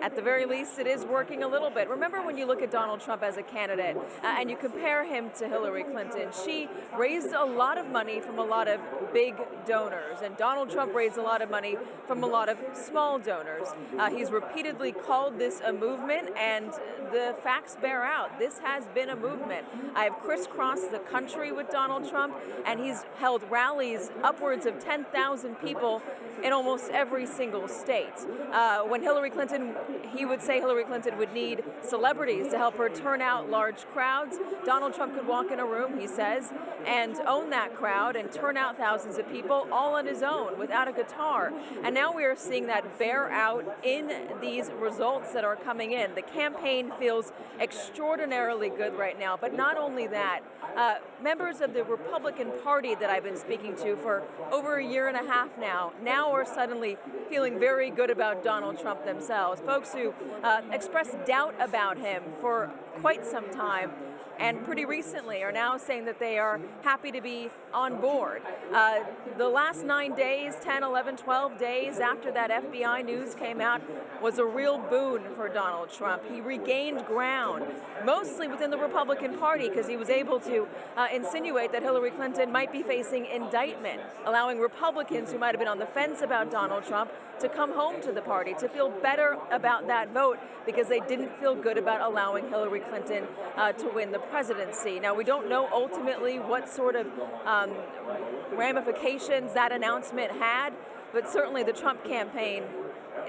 at the very least, it is working a little bit. Remember when you look at Donald Trump as a candidate and you compare him to Hillary Clinton, she raised a lot of money from a lot of big donors, and Donald Trump raised a lot of money from a lot of small donors. He's repeatedly called this a movement, and the facts bear out. This has been a movement. I have crisscrossed the country with Donald Trump, and he's held rallies upwards of 10,000 people in almost every single state. When Hillary Clinton, he would say Hillary Clinton would need celebrities to help her turn out large crowds. Donald Trump could walk in a room, he says, and own that crowd and turn out thousands of people all on his own without a guitar. And now we are seeing that bear out in these results that are coming in. The campaign feels extraordinarily good right now. But not only that, members of the Republican Party that I've been speaking to for over a year and a half now are suddenly feeling very good about Donald Trump themselves. Folks who expressed doubt about him for quite some time and pretty recently are now saying that they are happy to be on board. The last 9 days, 10, 11, 12 days after that FBI news came out was a real boon for Donald Trump. He regained ground, mostly within the Republican Party, because he was able to insinuate that Hillary Clinton might be facing indictment, allowing Republicans who might have been on the fence about Donald Trump to come home to the party, to feel better about that vote because they didn't feel good about allowing Hillary Clinton to win the presidency. Now, we don't know ultimately what sort of ramifications that announcement had, but certainly the Trump campaign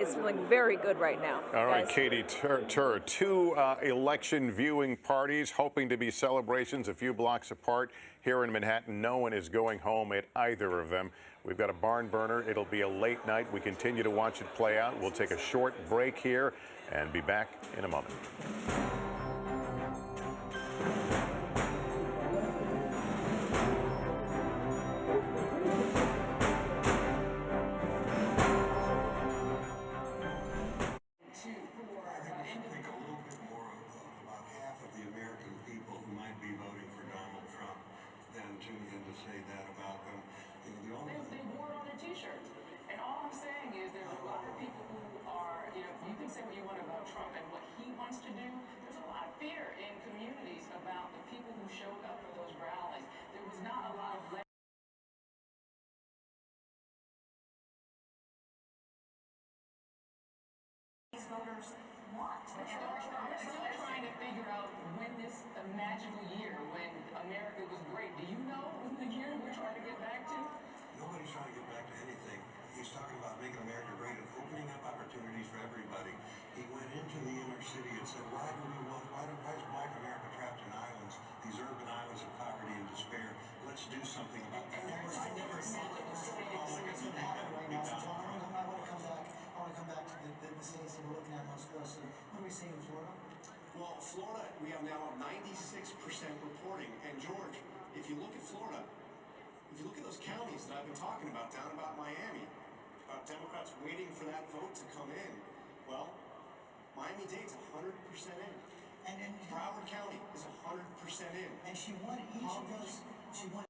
is feeling very good right now. All right, guys. Katie Tur, two election viewing parties hoping to be celebrations a few blocks apart here in Manhattan. No one is going home at either of them. We've got a barn burner. It'll be a late night. We continue to watch it play out. We'll take a short break here and be back in a moment. Voters want. They're still trying to figure out when this magical year, when America was great. Do you know the year we're trying to get back to? Nobody's trying to get back to anything. He's talking about making America great and opening up opportunities for everybody. He went into the inner city and said, why is Black America trapped in islands, these urban islands of poverty and despair? Let's do something about that. I want to come back to the states that we're looking at most closely. What do we see in Florida? Well, Florida, we have now 96% reporting. And George, if you look at Florida, if you look at those counties that I've been talking about, down about Miami, about Democrats waiting for that vote to come in, well, Miami-Dade's 100% in. And Broward County is 100% in. And she won each of those. She won.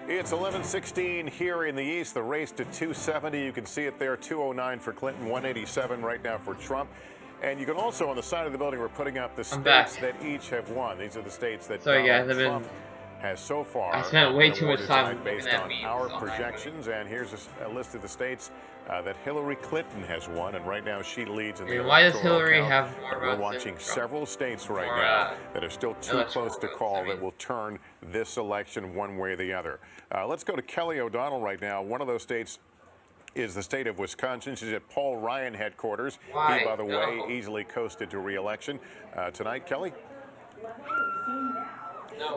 It's 11:16 here in the East. The race to 270. You can see it there. 209 for Clinton, 187 right now for Trump. And you can also, on the side of the building, we're putting up the states that each have won. These are the states that Donald Trump has so far. I spent way too much time based looking at on memes our on my projections. And here's a list of the states that Hillary Clinton has won, and right now she leads in the why does electoral Hillary count. have more We're votes watching than Trump? several states right Or, now that are still too electoral close to votes, call I mean. that will turn this election one way or the other. Let's go to Kelly O'Donnell right now. One of those states is the state of Wisconsin. She's at Paul Ryan headquarters. Why? He, by the way, No. easily coasted to re-election. Tonight, Kelly?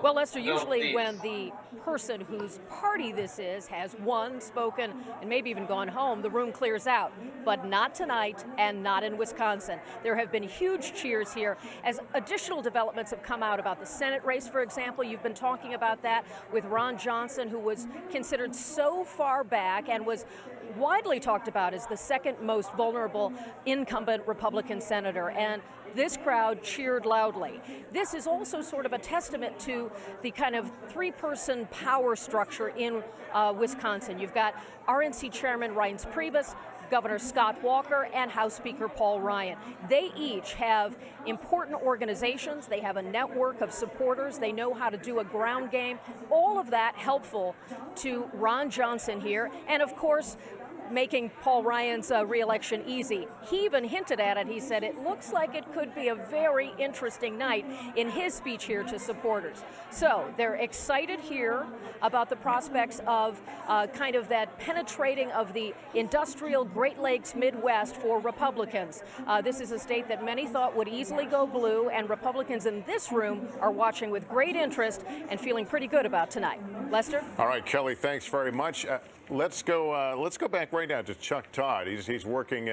Well, Lester, usually when the person whose party this is has won, spoken, and maybe even gone home, the room clears out. But not tonight and not in Wisconsin. There have been huge cheers here as additional developments have come out about the Senate race, for example. You've been talking about that with Ron Johnson, who was considered so far back and was widely talked about as the second most vulnerable incumbent Republican senator. And this crowd cheered loudly. This is also sort of a testament to the kind of three-person power structure in Wisconsin. You've got RNC Chairman Reince Priebus, Governor Scott Walker, and House Speaker Paul Ryan. They each have important organizations. They have a network of supporters. They know how to do a ground game. All of that helpful to Ron Johnson here. And of course, making Paul Ryan's re-election easy. He even hinted at it. He said it looks like it could be a very interesting night in his speech here to supporters. So they're excited here about the prospects of kind of that penetrating of the industrial Great Lakes Midwest for Republicans. This is a state that many thought would easily go blue, and Republicans in this room are watching with great interest and feeling pretty good about tonight. Lester? All right, Kelly, thanks very much. Let's go back right now to Chuck Todd. He's working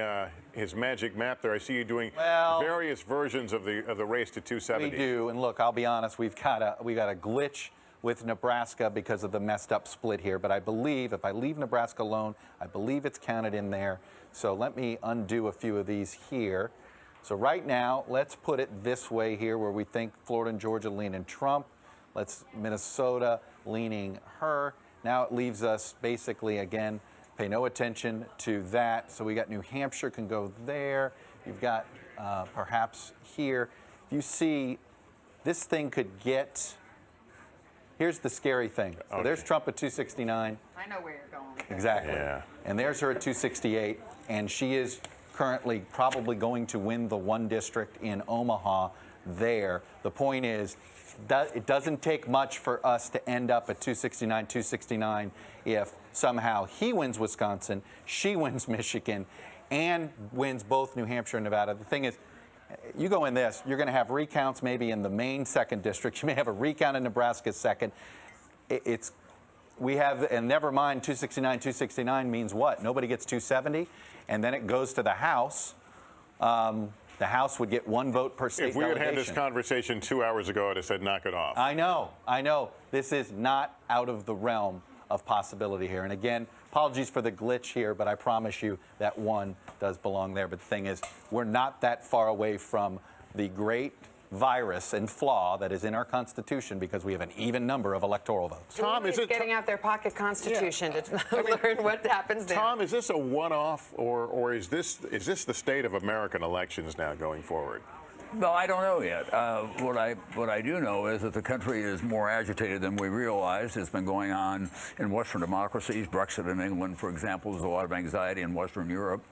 his magic map there. I see you doing various versions of the race to 270. We do, and look, I'll be honest, we got a glitch with Nebraska because of the messed up split here. But I believe if I leave Nebraska alone, I believe it's counted in there. So let me undo a few of these here. So right now, let's put it this way here where we think Florida and Georgia leaning Trump. Let's Minnesota leaning her. Now it leaves us basically, again, pay no attention to that. So we got New Hampshire can go there. You've got perhaps here. If you see, this thing could get, here's the scary thing. So there's Trump at 269. I know where you're going. Exactly. Yeah. And there's her at 268. And she is currently probably going to win the one district in Omaha there. The point is, it doesn't take much for us to end up at 269 if somehow he wins Wisconsin, she wins Michigan, and wins both New Hampshire and Nevada. The thing is, you go in this, you're going to have recounts maybe in the Maine 2nd district. You may have a recount in Nebraska 2nd. We have, and never mind 269 means what? Nobody gets 270, and then it goes to the House. The House would get one vote per state If we had delegation. had this conversation 2 hours ago, I'd have said knock it off. I know. This is not out of the realm of possibility here. And again, apologies for the glitch here, but I promise you that one does belong there. But the thing is, we're not that far away from the great virus and flaw that is in our Constitution because we have an even number of electoral votes. Tom, is it getting out their pocket Constitution to learn what happens there? Tom, is this a one-off, or is this the state of American elections now going forward? Well, I don't know yet. What I do know is that the country is more agitated than we realize. It's been going on in Western democracies. Brexit in England, for example, there's a lot of anxiety in Western Europe.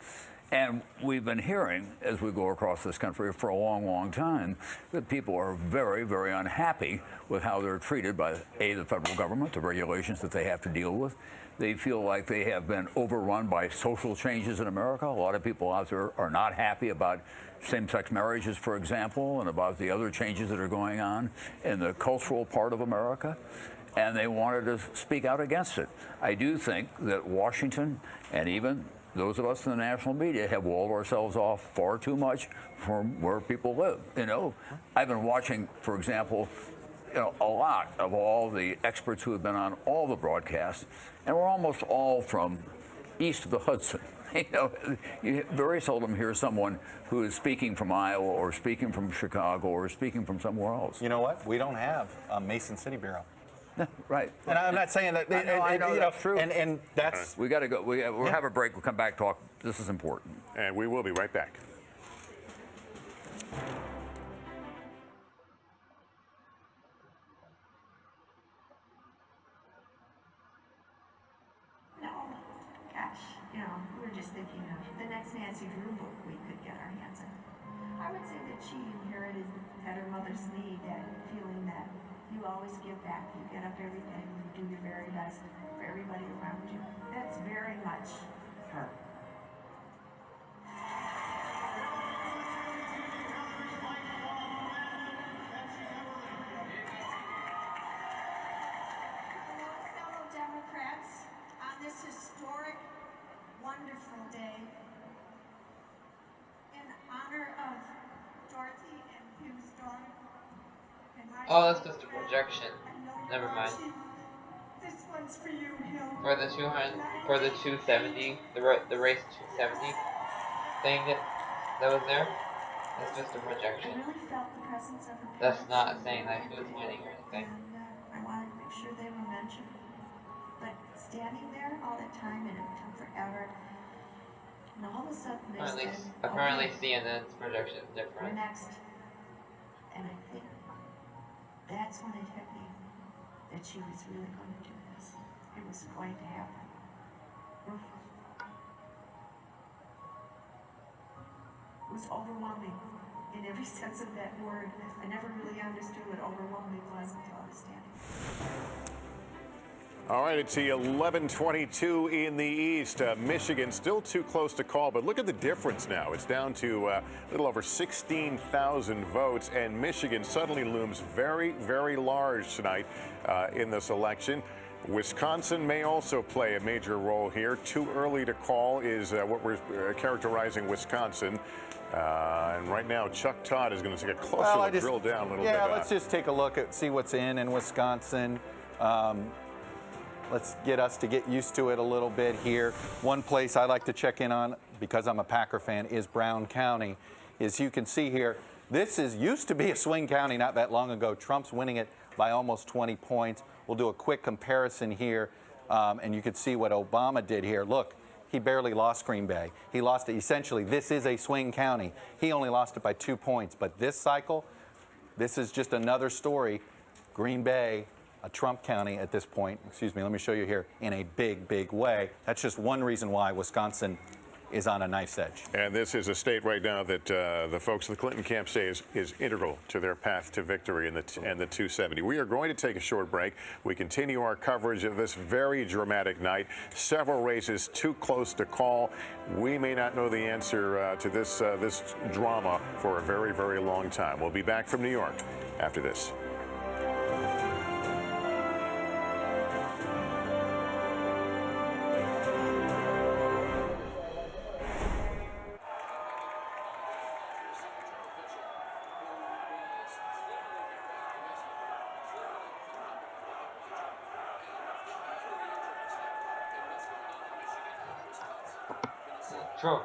And we've been hearing, as we go across this country for a long, long time, that people are very, very unhappy with how they're treated by, A, the federal government, the regulations that they have to deal with. They feel like they have been overrun by social changes in America. A lot of people out there are not happy about same-sex marriages, for example, and about the other changes that are going on in the cultural part of America. And they wanted to speak out against it. I do think that Washington and even those of us in the national media have walled ourselves off far too much from where people live. You know, I've been watching, for example, a lot of all the experts who have been on all the broadcasts, and we're almost all from east of the Hudson. You know, you very seldom hear someone who is speaking from Iowa or speaking from Chicago or speaking from somewhere else. You know what? We don't have a Mason City Bureau. Right. And I'm not saying that. I know that's true. And that's. We got to go. We'll have a break. We'll come back, talk. This is important. And we will be right back. No, gosh, we were just thinking of the next Nancy Drew book we could get our hands on. I would say that she inherited at her mother's need that feeling that you always give back. You get up every day and you do your very best for everybody around you. That's very much her. Hello, fellow Democrats, on this historic, wonderful day, in honor of Dorothy and Hugh's daughter. Oh, that's just a projection. Never mind. This one's for you, Hill. For the 270, the race 270 thing that was there, that's just a projection. I really felt the presence of her. That's not saying that who's winning or anything. I wanted to make sure they were mentioned. But standing there all the time, and it took forever. And all of a sudden they Apparently CNN's projection is we're different. next. And I think that's when it hit me that she was really going to do this. It was going to happen. It was overwhelming in every sense of that word. I never really understood what overwhelming was until I was standing. All right, it's the 11:22 in the East. Michigan still too close to call, but look at the difference now. It's down to a little over 16,000 votes, and Michigan suddenly looms very, very large tonight in this election. Wisconsin may also play a major role here. Too early to call is what we're characterizing Wisconsin. And right now, Chuck Todd is going to take a closer look, drill down a little bit. Yeah, let's just take a look at see what's in Wisconsin. Let's get us to get used to it a little bit here. One place I like to check in on, because I'm a Packer fan, is Brown County. As you can see here, this used to be a swing county not that long ago. Trump's winning it by almost 20 points. We'll do a quick comparison here, and you can see what Obama did here. Look, he barely lost Green Bay. He lost it. Essentially, this is a swing county. He only lost it by 2 points. But this cycle, this is just another story. Green Bay, a Trump county at this point, excuse me, let me show you here, in a big, big way. That's just one reason why Wisconsin is on a knife's edge. And this is a state right now that the folks in the Clinton camp say is integral to their path to victory in the 270. We are going to take a short break. We continue our coverage of this very dramatic night. Several races too close to call. We may not know the answer to this drama for a very, very long time. We'll be back from New York after this. Trump.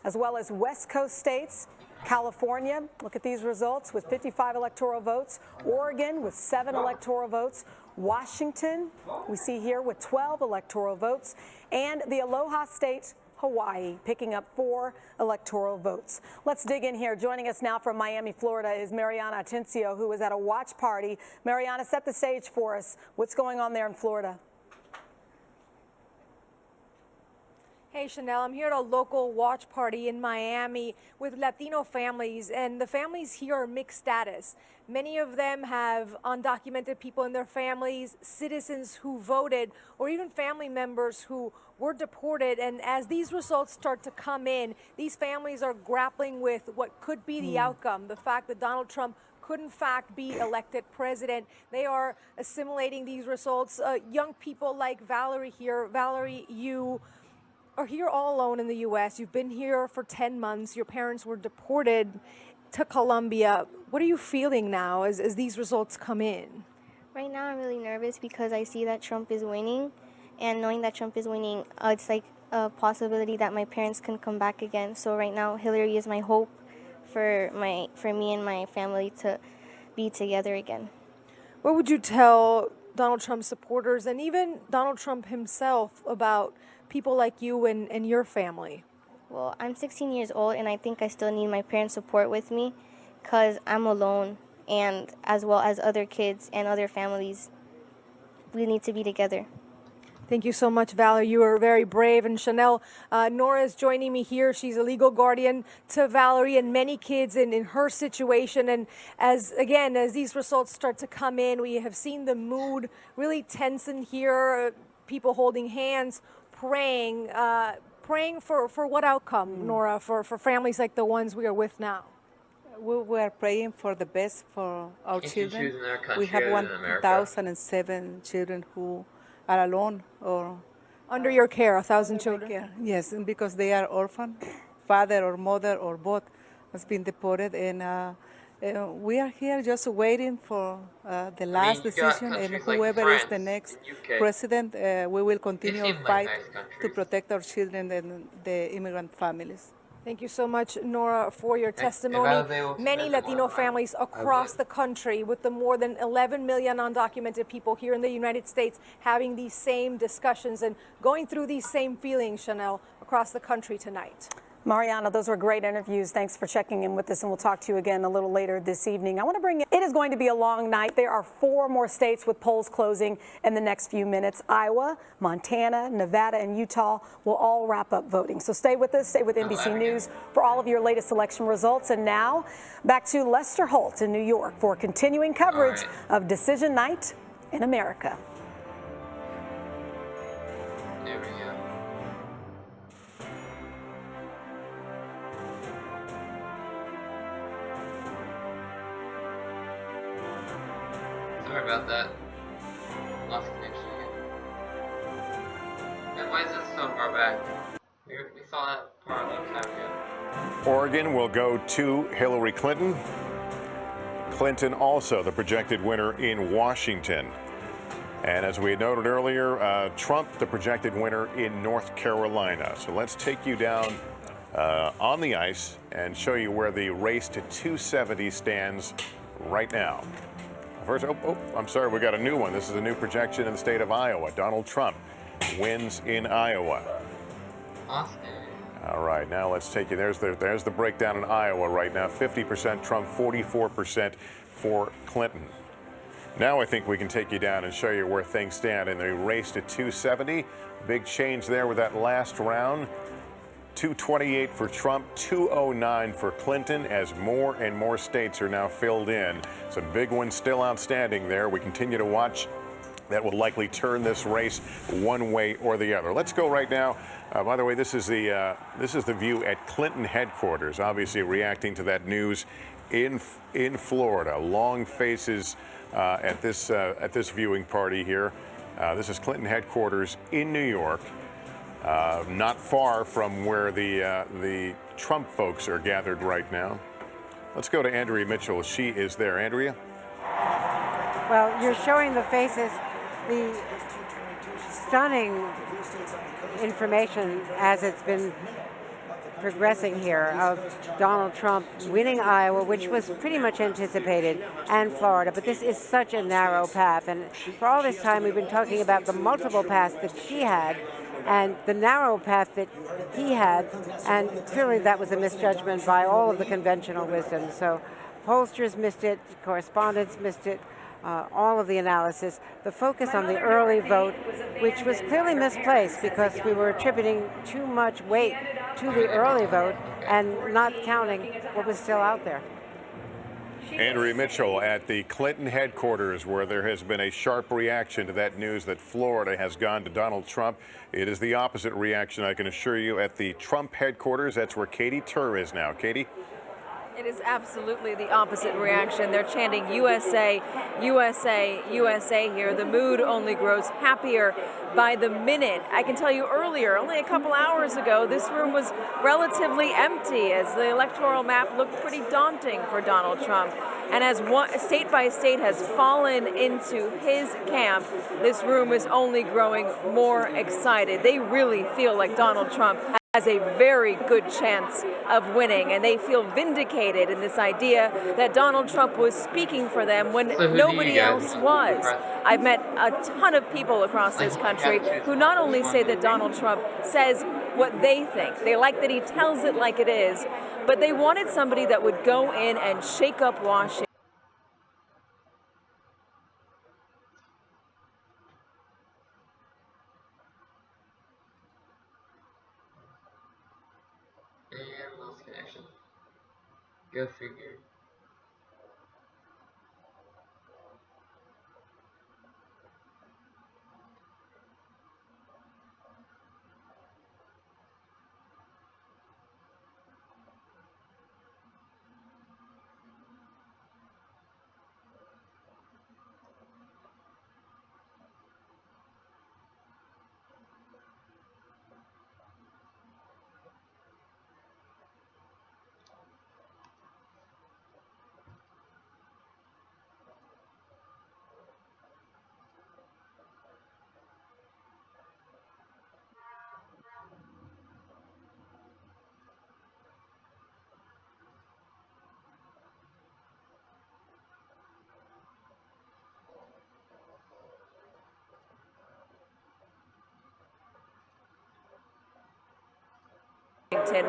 As well as West Coast states, California, look at these results with 55 electoral votes. Oregon with 7 electoral votes. Washington, we see here with 12 electoral votes. And the Aloha State, Hawaii, picking up 4 electoral votes. Let's dig in here. Joining us now from Miami, Florida is Mariana Atencio, who was at a watch party. Mariana, set the stage for us. What's going on there in Florida? Hey Chanel, I'm here at a local watch party in Miami with Latino families, and the families here are mixed status. Many of them have undocumented people in their families, citizens who voted, or even family members who were deported. And as these results start to come in, these families are grappling with what could be the outcome, the fact that Donald Trump could in fact be elected president. They are assimilating these results. Young people like Valerie here. Valerie, you are here all alone in the U.S. You've been here for 10 months. Your parents were deported to Colombia. What are you feeling now as these results come in? Right now I'm really nervous because I see that Trump is winning, and knowing that Trump is winning, it's like a possibility that my parents can come back again. So right now Hillary is my hope for me and my family to be together again. What would you tell Donald Trump supporters and even Donald Trump himself about people like you and your family? Well, I'm 16 years old, and I think I still need my parents' support with me because I'm alone, and as well as other kids and other families, we need to be together. Thank you so much, Valerie. You are very brave. And Chanel, Nora is joining me here. She's a legal guardian to Valerie and many kids in her situation. And as these results start to come in, we have seen the mood really tense in here, people holding hands, praying for what outcome, Nora, for families like the ones we are with now? We are praying for the best for our children. We have 1,007 children who are alone or under your care, 1,000 children. Yes, and because they are orphan, father or mother or both has been deported, and we are here just waiting for the last decision, and whoever is the next president, we will continue our fight to protect our children and the immigrant families. Thank you so much, Nora, for your testimony. Many Latino families across the country, with the more than 11 million undocumented people here in the United States, having these same discussions and going through these same feelings, Chanel, across the country tonight. Mariana, those were great interviews. Thanks for checking in with us, and we'll talk to you again a little later this evening. I want to bring in, it is going to be a long night. There are 4 more states with polls closing in the next few minutes. Iowa, Montana, Nevada, and Utah will all wrap up voting. So stay with us, stay with NBC News for all of your latest election results. And now, back to Lester Holt in New York for continuing coverage of Decision Night in America. There we go. Sorry about that. Lost connection again. And why is it so far back? We saw that part a long time ago. Oregon will go to Hillary Clinton. Clinton also the projected winner in Washington. And as we had noted earlier, Trump the projected winner in North Carolina. So let's take you down on the ice and show you where the race to 270 stands right now. First, I'm sorry, we got a new one. This is a new projection in the state of Iowa. Donald Trump wins in Iowa. Awesome. All right, now let's take you. There's the breakdown in Iowa right now. 50% Trump, 44% for Clinton. Now I think we can take you down and show you where things stand in the race to 270. Big change there with that last round. 228 for Trump, 209 for Clinton, as more and more states are now filled in. Some big ones still outstanding there. We continue to watch. That will likely turn this race one way or the other. Let's go right now. By the way, this is the view at Clinton headquarters. Obviously, reacting to that news in Florida. Long faces at this viewing party here. This is Clinton headquarters in New York. Not far from where the Trump folks are gathered right now. Let's go to Andrea Mitchell. She is there. Andrea? Well, you're showing the faces, the stunning information as it's been progressing here of Donald Trump winning Iowa, which was pretty much anticipated, and Florida. But this is such a narrow path. And for all this time, we've been talking about the multiple paths that she had and the narrow path that he had. And clearly that was a misjudgment by all of the conventional wisdom. So pollsters missed it, correspondents missed it, all of the analysis. The focus on the early vote, which was clearly misplaced because we were attributing too much weight to the early vote and not counting what was still out there. Andrea Mitchell at the Clinton headquarters, where there has been a sharp reaction to that news that Florida has gone to Donald Trump. It is the opposite reaction, I can assure you, at the Trump headquarters. That's where Katie Tur is now. Katie? It is absolutely the opposite reaction. They're chanting USA, USA, USA here. The mood only grows happier by the minute. I can tell you earlier, only a couple hours ago, this room was relatively empty as the electoral map looked pretty daunting for Donald Trump. And as state by state has fallen into his camp, this room is only growing more excited. They really feel like Donald Trump has a very good chance of winning, and they feel vindicated in this idea that Donald Trump was speaking for them when nobody else was. I've met a ton of people across this country who not only say that Donald Trump says what they think, they like that he tells it like it is, but they wanted somebody that would go in and shake up Washington. And lost connection. Go figure.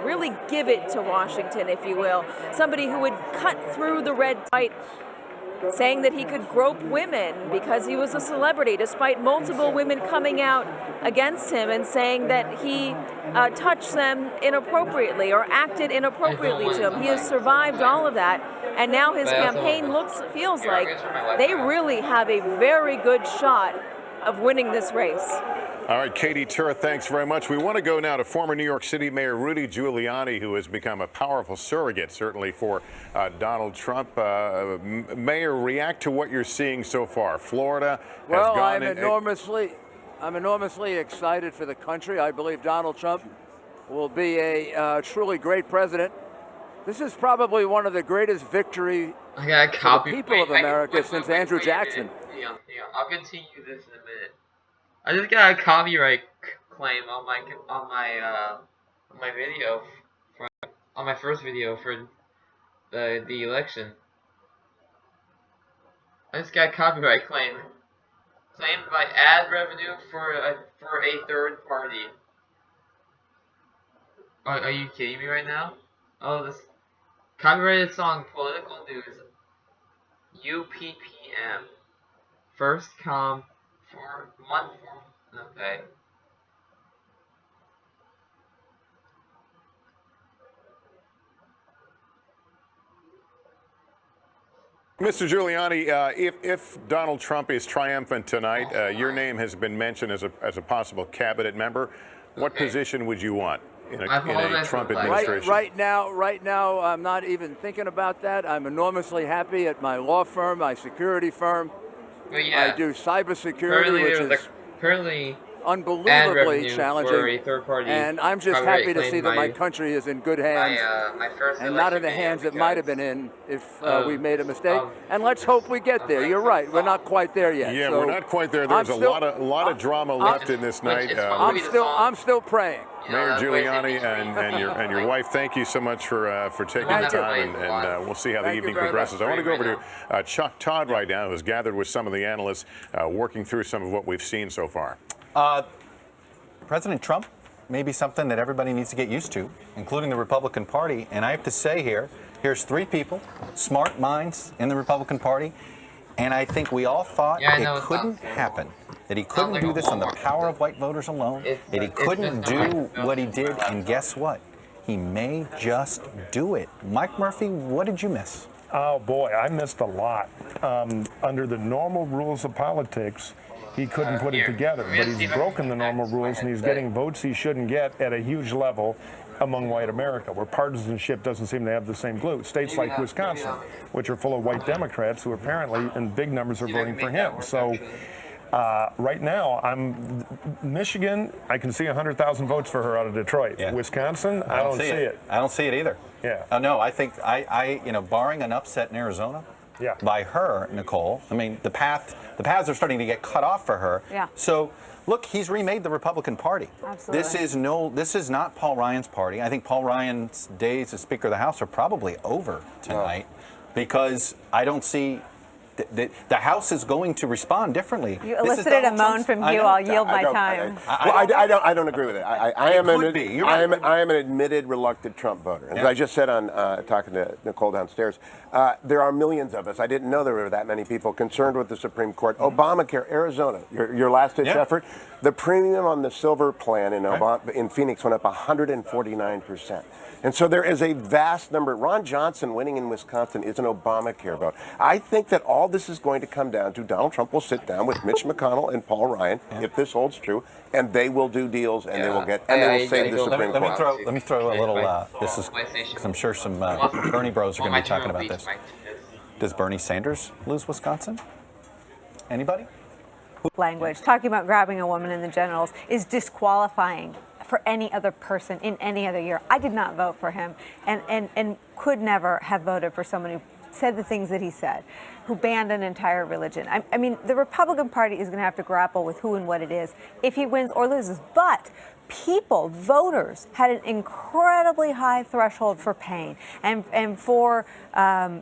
Really give it to Washington, if you will. Somebody who would cut through the red tape, saying that he could grope women because he was a celebrity, despite multiple women coming out against him and saying that he touched them inappropriately or acted inappropriately to him. He has survived all of that, and now his campaign feels like they really have a very good shot of winning this race. All right, Katie Turr, thanks very much. We want to go now to former New York City Mayor Rudy Giuliani, who has become a powerful surrogate, certainly for Donald Trump. Mayor, react to what you're seeing so far. Florida has well, gone I'm enormously excited for the country. I believe Donald Trump will be a truly great president. This is probably one of the greatest victories I got a for copy. the people of America wait, since wait, Andrew wait, Jackson. Hang on. I'll continue this in a minute. I just got a copyright claim on my video on my first video for the election. I just got a copyright claimed by ad revenue for a third party. Are you kidding me right now? Oh, this copyrighted song, political news. UPPM. First come for month. Okay. Mr. Giuliani, if Donald Trump is triumphant tonight, your name has been mentioned as a possible cabinet member. What position would you want in a Trump administration? Right now, I'm not even thinking about that. I'm enormously happy at my law firm, my security firm. But yeah, I do cybersecurity, which is currently unbelievably challenging. For a third party and I'm just happy to see that my country is in good hands and not in the hands it might have been in if we made a mistake. And let's hope we get there. You're right. We're not quite there yet. Yeah, so we're not quite there. There's a lot of drama left in this night. I'm still praying. Mayor Giuliani and your wife, thank you so much for taking the time, and we'll see how the evening progresses. I want to go over to Chuck Todd right now, who's gathered with some of the analysts, working through some of what we've seen so far. President Trump may be something that everybody needs to get used to, including the Republican Party. And I have to say here's three people, smart minds in the Republican Party, and I think we all thought it couldn't happen. That he couldn't do this on the power of white voters alone, that he couldn't do what he did, and guess what? He may just do it. Mike Murphy, what did you miss? Oh boy, I missed a lot. Under the normal rules of politics, he couldn't put it together, but he's broken the normal rules and he's getting votes he shouldn't get at a huge level among white America, where partisanship doesn't seem to have the same glue. States like Wisconsin, which are full of white Democrats who apparently in big numbers are voting for him. So right now, Michigan, I can see 100,000 votes for her out of Detroit. Yeah. Wisconsin, I don't see it. I don't see it either. Yeah. No, I think barring an upset in Arizona, by her, Nicole. I mean, the paths are starting to get cut off for her. Yeah. So, look, he's remade the Republican Party. Absolutely. This is not Paul Ryan's party. I think Paul Ryan's days as Speaker of the House are probably over tonight because I don't see. The House is going to respond differently. You elicited a moan from you. I'll yield my time. I don't agree with it. I am an admitted reluctant Trump voter. As I just said on talking to Nicole downstairs, there are millions of us. I didn't know there were that many people concerned with the Supreme Court. Obamacare, Arizona, your last-ditch effort. The premium on the silver plan in Phoenix went up 149%. And so there is a vast number. Ron Johnson winning in Wisconsin is an Obamacare vote. I think that all this is going to come down to Donald Trump will sit down with Mitch McConnell and Paul Ryan, if this holds true, and they will do deals and they will save the Supreme Court. Let me throw a little. This is because I'm sure some Bernie bros are going to be talking about this. Does Bernie Sanders lose Wisconsin? Anybody? Language talking about grabbing a woman in the genitals is disqualifying for any other person in any other year. I did not vote for him and could never have voted for someone who said the things that he said, who banned an entire religion. I mean, the Republican Party is going to have to grapple with who and what it is if he wins or loses. But people, voters, had an incredibly high threshold for pain and for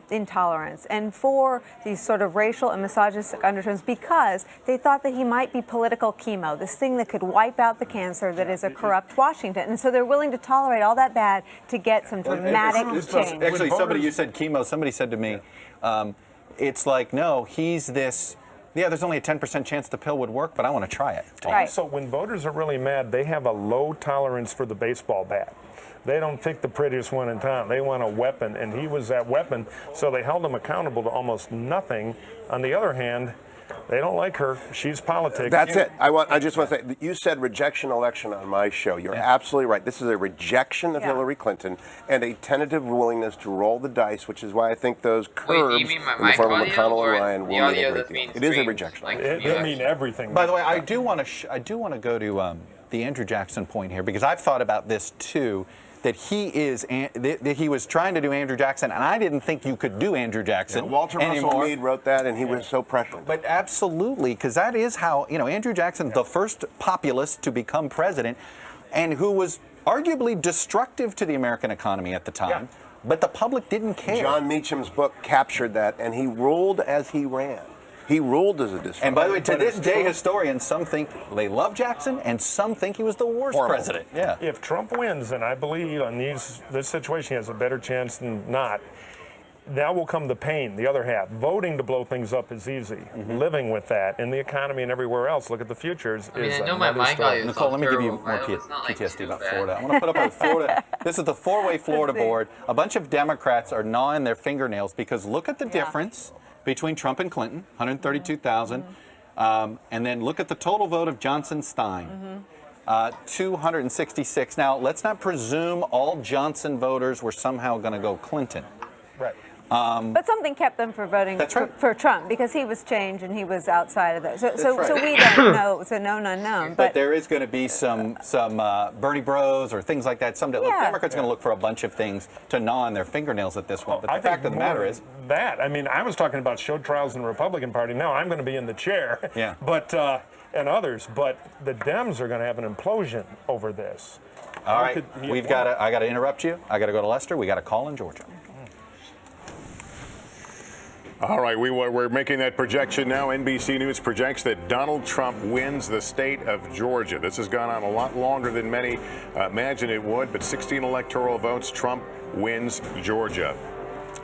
intolerance and for these sort of racial and misogynistic undertones because they thought that he might be political chemo, this thing that could wipe out the cancer that is a corrupt Washington. And so they're willing to tolerate all that bad to get some dramatic change. Actually, you said chemo. Somebody said to me, it's like, no, he's this. Yeah, there's only a 10% chance the pill would work, but I want to try it. Also, when voters are really mad, they have a low tolerance for the baseball bat. They don't pick the prettiest one in town. They want a weapon, and he was that weapon, so they held him accountable to almost nothing. On the other hand, They don't like her. She's politics. That's it. I just want to say, you said rejection election on my show. You're absolutely right. This is a rejection of Hillary Clinton and a tentative willingness to roll the dice, which is why I think those curbs in the form of McConnell and Ryan will mean a great deal. It is a rejection. It mean everything. By the way, I do want to go to the Andrew Jackson point here, because I've thought about this too. That he was trying to do Andrew Jackson, and I didn't think you could do Andrew Jackson. Yeah, Walter Russell Mead wrote that, and he was so prescient. But absolutely, because that is how, Andrew Jackson, the first populist to become president, and who was arguably destructive to the American economy at the time, but the public didn't care. John Meacham's book captured that, and he ruled as he ran. He ruled as a disruptor. And by the way, to this day, historians, some think they love Jackson, and some think he was the worst president. Yeah. If Trump wins, and I believe on this situation he has a better chance than not, now will come the pain, the other half. Voting to blow things up is easy. Living with that in the economy and everywhere else, look at the futures, is another story. Nicole, let me give you more PTSD about Florida. I want to put up with Florida. This is the four-way Florida board. A bunch of Democrats are gnawing their fingernails because look at the difference between Trump and Clinton, 132,000. And then look at the total vote of Johnson Stein, 266. Now, let's not presume all Johnson voters were somehow going to go Clinton. Right. But something kept them from voting for Trump, because he was changed and he was outside of that. So we don't know. It's a known unknown. But there is going to be some Bernie Bros or things like that someday. Look, Democrats are going to look for a bunch of things to gnaw on their fingernails at this one. But the fact of the matter is that. I mean, I was talking about show trials in the Republican Party. Now I'm going to be in the chair. Yeah. But and others. But the Dems are going to have an implosion over this. All right. I got to interrupt you. I got to go to Lester. We got a call in Georgia. All right, we're making that projection now. NBC News projects that Donald Trump wins the state of Georgia. This has gone on a lot longer than many imagined it would, but 16 electoral votes, Trump wins Georgia.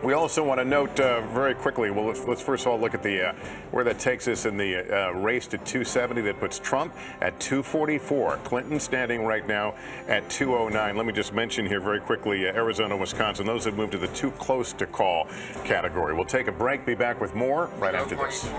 We also want to note very quickly, well, let's first of all look at the where that takes us in the race to 270. That puts Trump at 244. Clinton standing right now at 209. Let me just mention here very quickly, Arizona, Wisconsin, those have moved to the too close to call category. We'll take a break, be back with more right after this.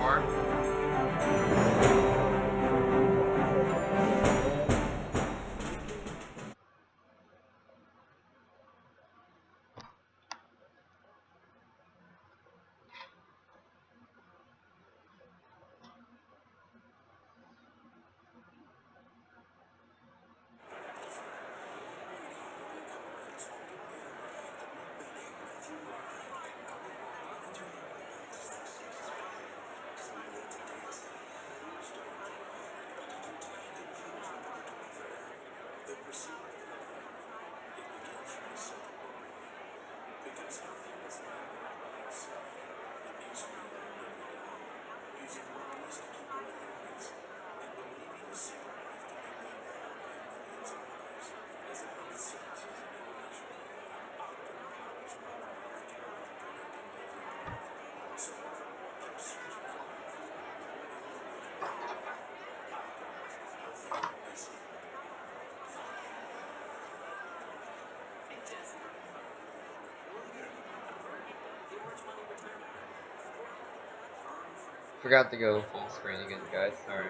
Forgot to go full screen again, guys. Sorry.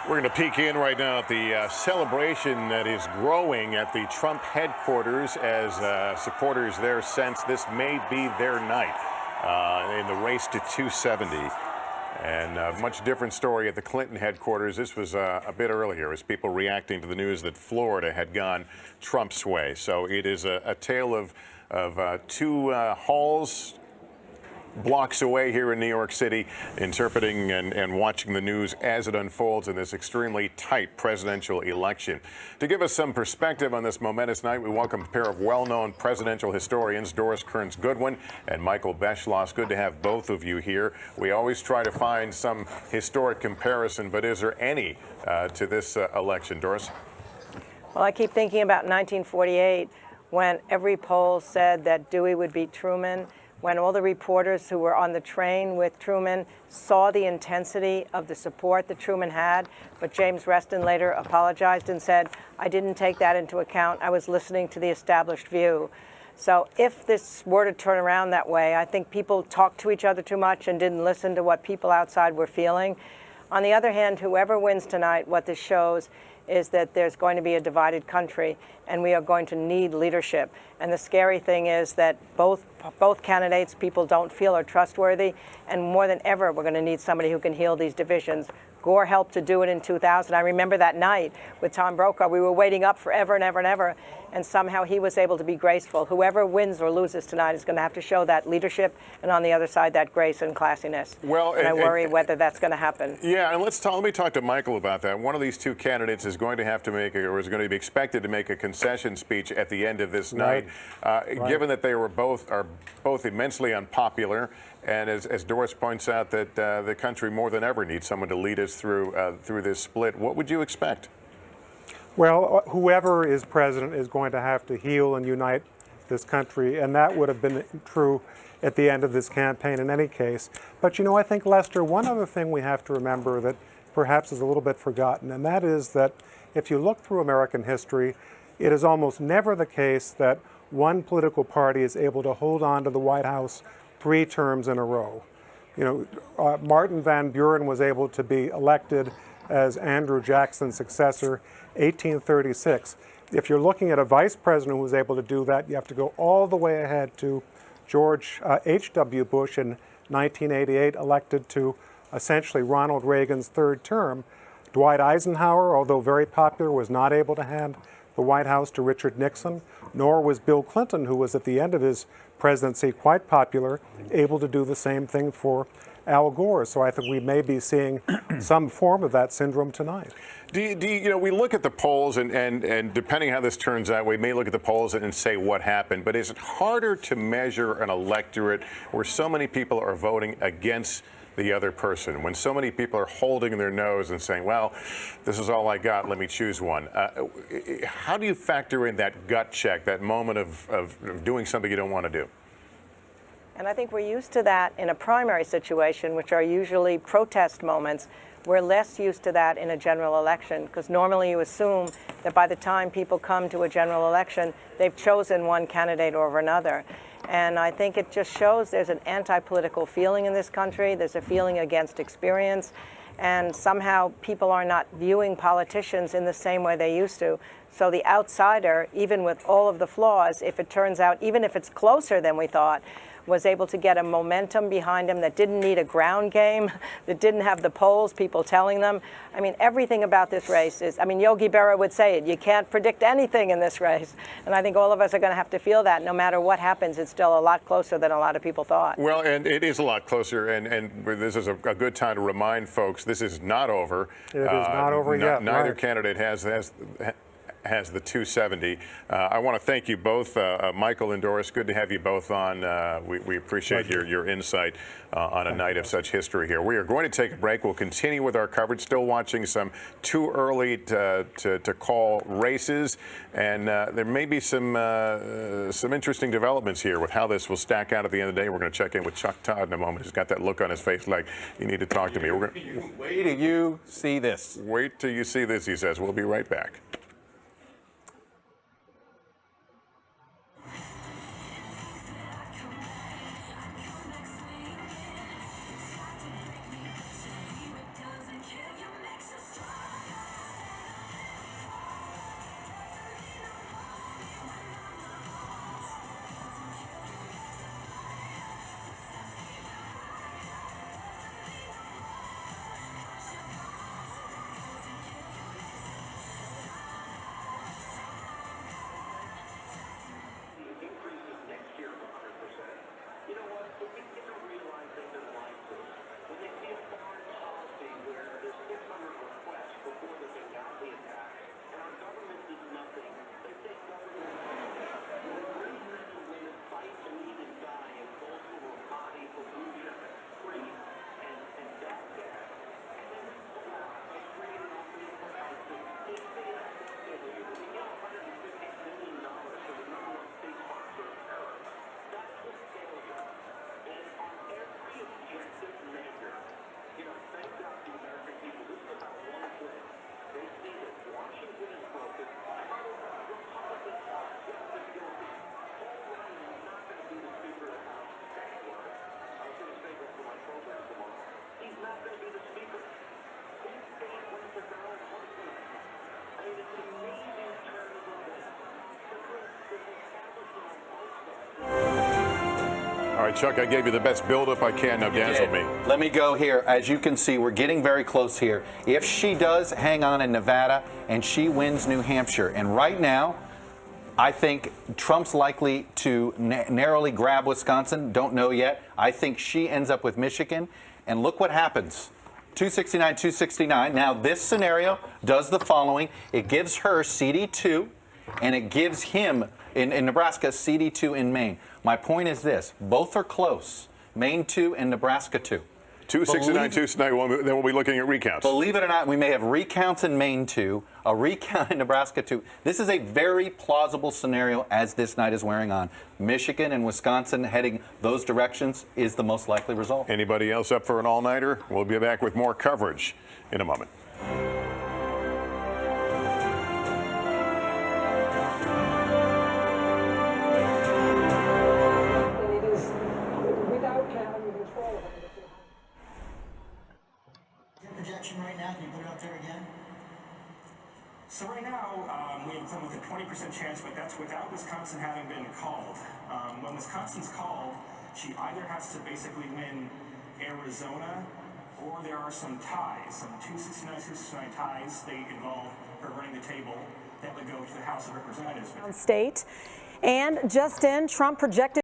We're going to peek in right now at the celebration that is growing at the Trump headquarters as supporters there sense this may be their night in the race to 270. And a much different story at the Clinton headquarters. This was a bit earlier as people reacting to the news that Florida had gone Trump's way. So it is a tale of two halls blocks away here in New York City, interpreting and watching the news as it unfolds in this extremely tight presidential election. To give us some perspective on this momentous night, we welcome a pair of well-known presidential historians, Doris Kearns-Goodwin and Michael Beschloss. Good to have both of you here. We always try to find some historic comparison, but is there any to this election? Doris? Well, I keep thinking about 1948 when every poll said that Dewey would beat Truman, when all the reporters who were on the train with Truman saw the intensity of the support that Truman had, but James Reston later apologized and said, I didn't take that into account. I was listening to the established view. So if this were to turn around that way, I think people talked to each other too much and didn't listen to what people outside were feeling. On the other hand, whoever wins tonight, what this shows is that there's going to be a divided country and we are going to need leadership. And the scary thing is that both candidates people don't feel are trustworthy, and more than ever we're going to need somebody who can heal these divisions. Gore helped to do it in 2000. I remember that night with Tom Brokaw. We were waiting up forever and ever and ever, and somehow he was able to be graceful. Whoever wins or loses tonight is going to have to show that leadership, and on the other side, that grace and classiness. Well, and I worry whether that's going to happen. Yeah, and let me talk to Michael about that. One of these two candidates is going to have to make, or is going to be expected to make a concession speech at the end of this night. Given that they are both immensely unpopular, and as Doris points out, that the country more than ever needs someone to lead us through this split. What would you expect? Well, whoever is president is going to have to heal and unite this country, and that would have been true at the end of this campaign in any case. But I think, Lester, one other thing we have to remember that perhaps is a little bit forgotten, and that is that if you look through American history, it is almost never the case that one political party is able to hold on to the White House 3 terms in a row. Martin Van Buren was able to be elected as Andrew Jackson's successor, 1836. If you're looking at a vice president who was able to do that, you have to go all the way ahead to George H.W. Bush in 1988, elected to essentially Ronald Reagan's 3rd term. Dwight Eisenhower, although very popular, was not able to hand the White House to Richard Nixon, nor was Bill Clinton, who was at the end of his presidency quite popular, able to do the same thing for Al Gore. So I think we may be seeing some form of that syndrome tonight. We look at the polls, and depending how this turns out, we may look at the polls and say what happened. But is it harder to measure an electorate where so many people are voting against the other person, when so many people are holding their nose and saying, well, this is all I got, let me choose one? How do you factor in that gut check, that moment of doing something you don't want to do? And I think we're used to that in a primary situation, which are usually protest moments. We're less used to that in a general election, because normally you assume that by the time people come to a general election, they've chosen one candidate over another. And I think it just shows there's an anti-political feeling in this country. There's a feeling against experience. And somehow people are not viewing politicians in the same way they used to. So the outsider, even with all of the flaws, if it turns out, even if it's closer than we thought, was able to get a momentum behind him that didn't need a ground game, that didn't have the polls, people telling them. I mean, everything about this race is, Yogi Berra would say it, you can't predict anything in this race. And I think all of us are going to have to feel that. No matter what happens, it's still a lot closer than a lot of people thought. Well, and it is a lot closer, and this is a good time to remind folks, this is not over. It is not over yet. Neither candidate has the 270. I want to thank you both, Michael and Doris. Good to have you both on. We appreciate your insight on a night of such history here. We are going to take a break. We'll continue with our coverage. Still watching some too early to call races, and there may be some interesting developments here with how this will stack out at the end of the day. We're going to check in with Chuck Todd in a moment. He's got that look on his face like you need to talk to me. Wait till you see this. Wait till you see this, he says. We'll be right back. Chuck, I gave you the best build-up I can. Now dazzle me. Let me go here. As you can see, we're getting very close here. If she does hang on in Nevada and she wins New Hampshire, and right now, I think Trump's likely to narrowly grab Wisconsin. Don't know yet. I think she ends up with Michigan. And look what happens. 269, 269. Now, this scenario does the following. It gives her CD2, and it gives him, in Nebraska, CD2 in Maine. My point is this. Both are close. Maine 2 and Nebraska 2. 269, 269. Then we'll be looking at recounts. Believe it or not, we may have recounts in Maine 2, a recount in Nebraska 2. This is a very plausible scenario as this night is wearing on. Michigan and Wisconsin heading those directions is the most likely result. Anybody else up for an all-nighter? We'll be back with more coverage in a moment. Projection right now, can you put it up there again? So right now, we have them with a 20% chance, but that's without Wisconsin having been called. When Wisconsin's called, she either has to basically win Arizona, or there are some ties, some 269, 269 ties. They involve her running the table that would go to the House of Representatives. State. And just in, Trump projected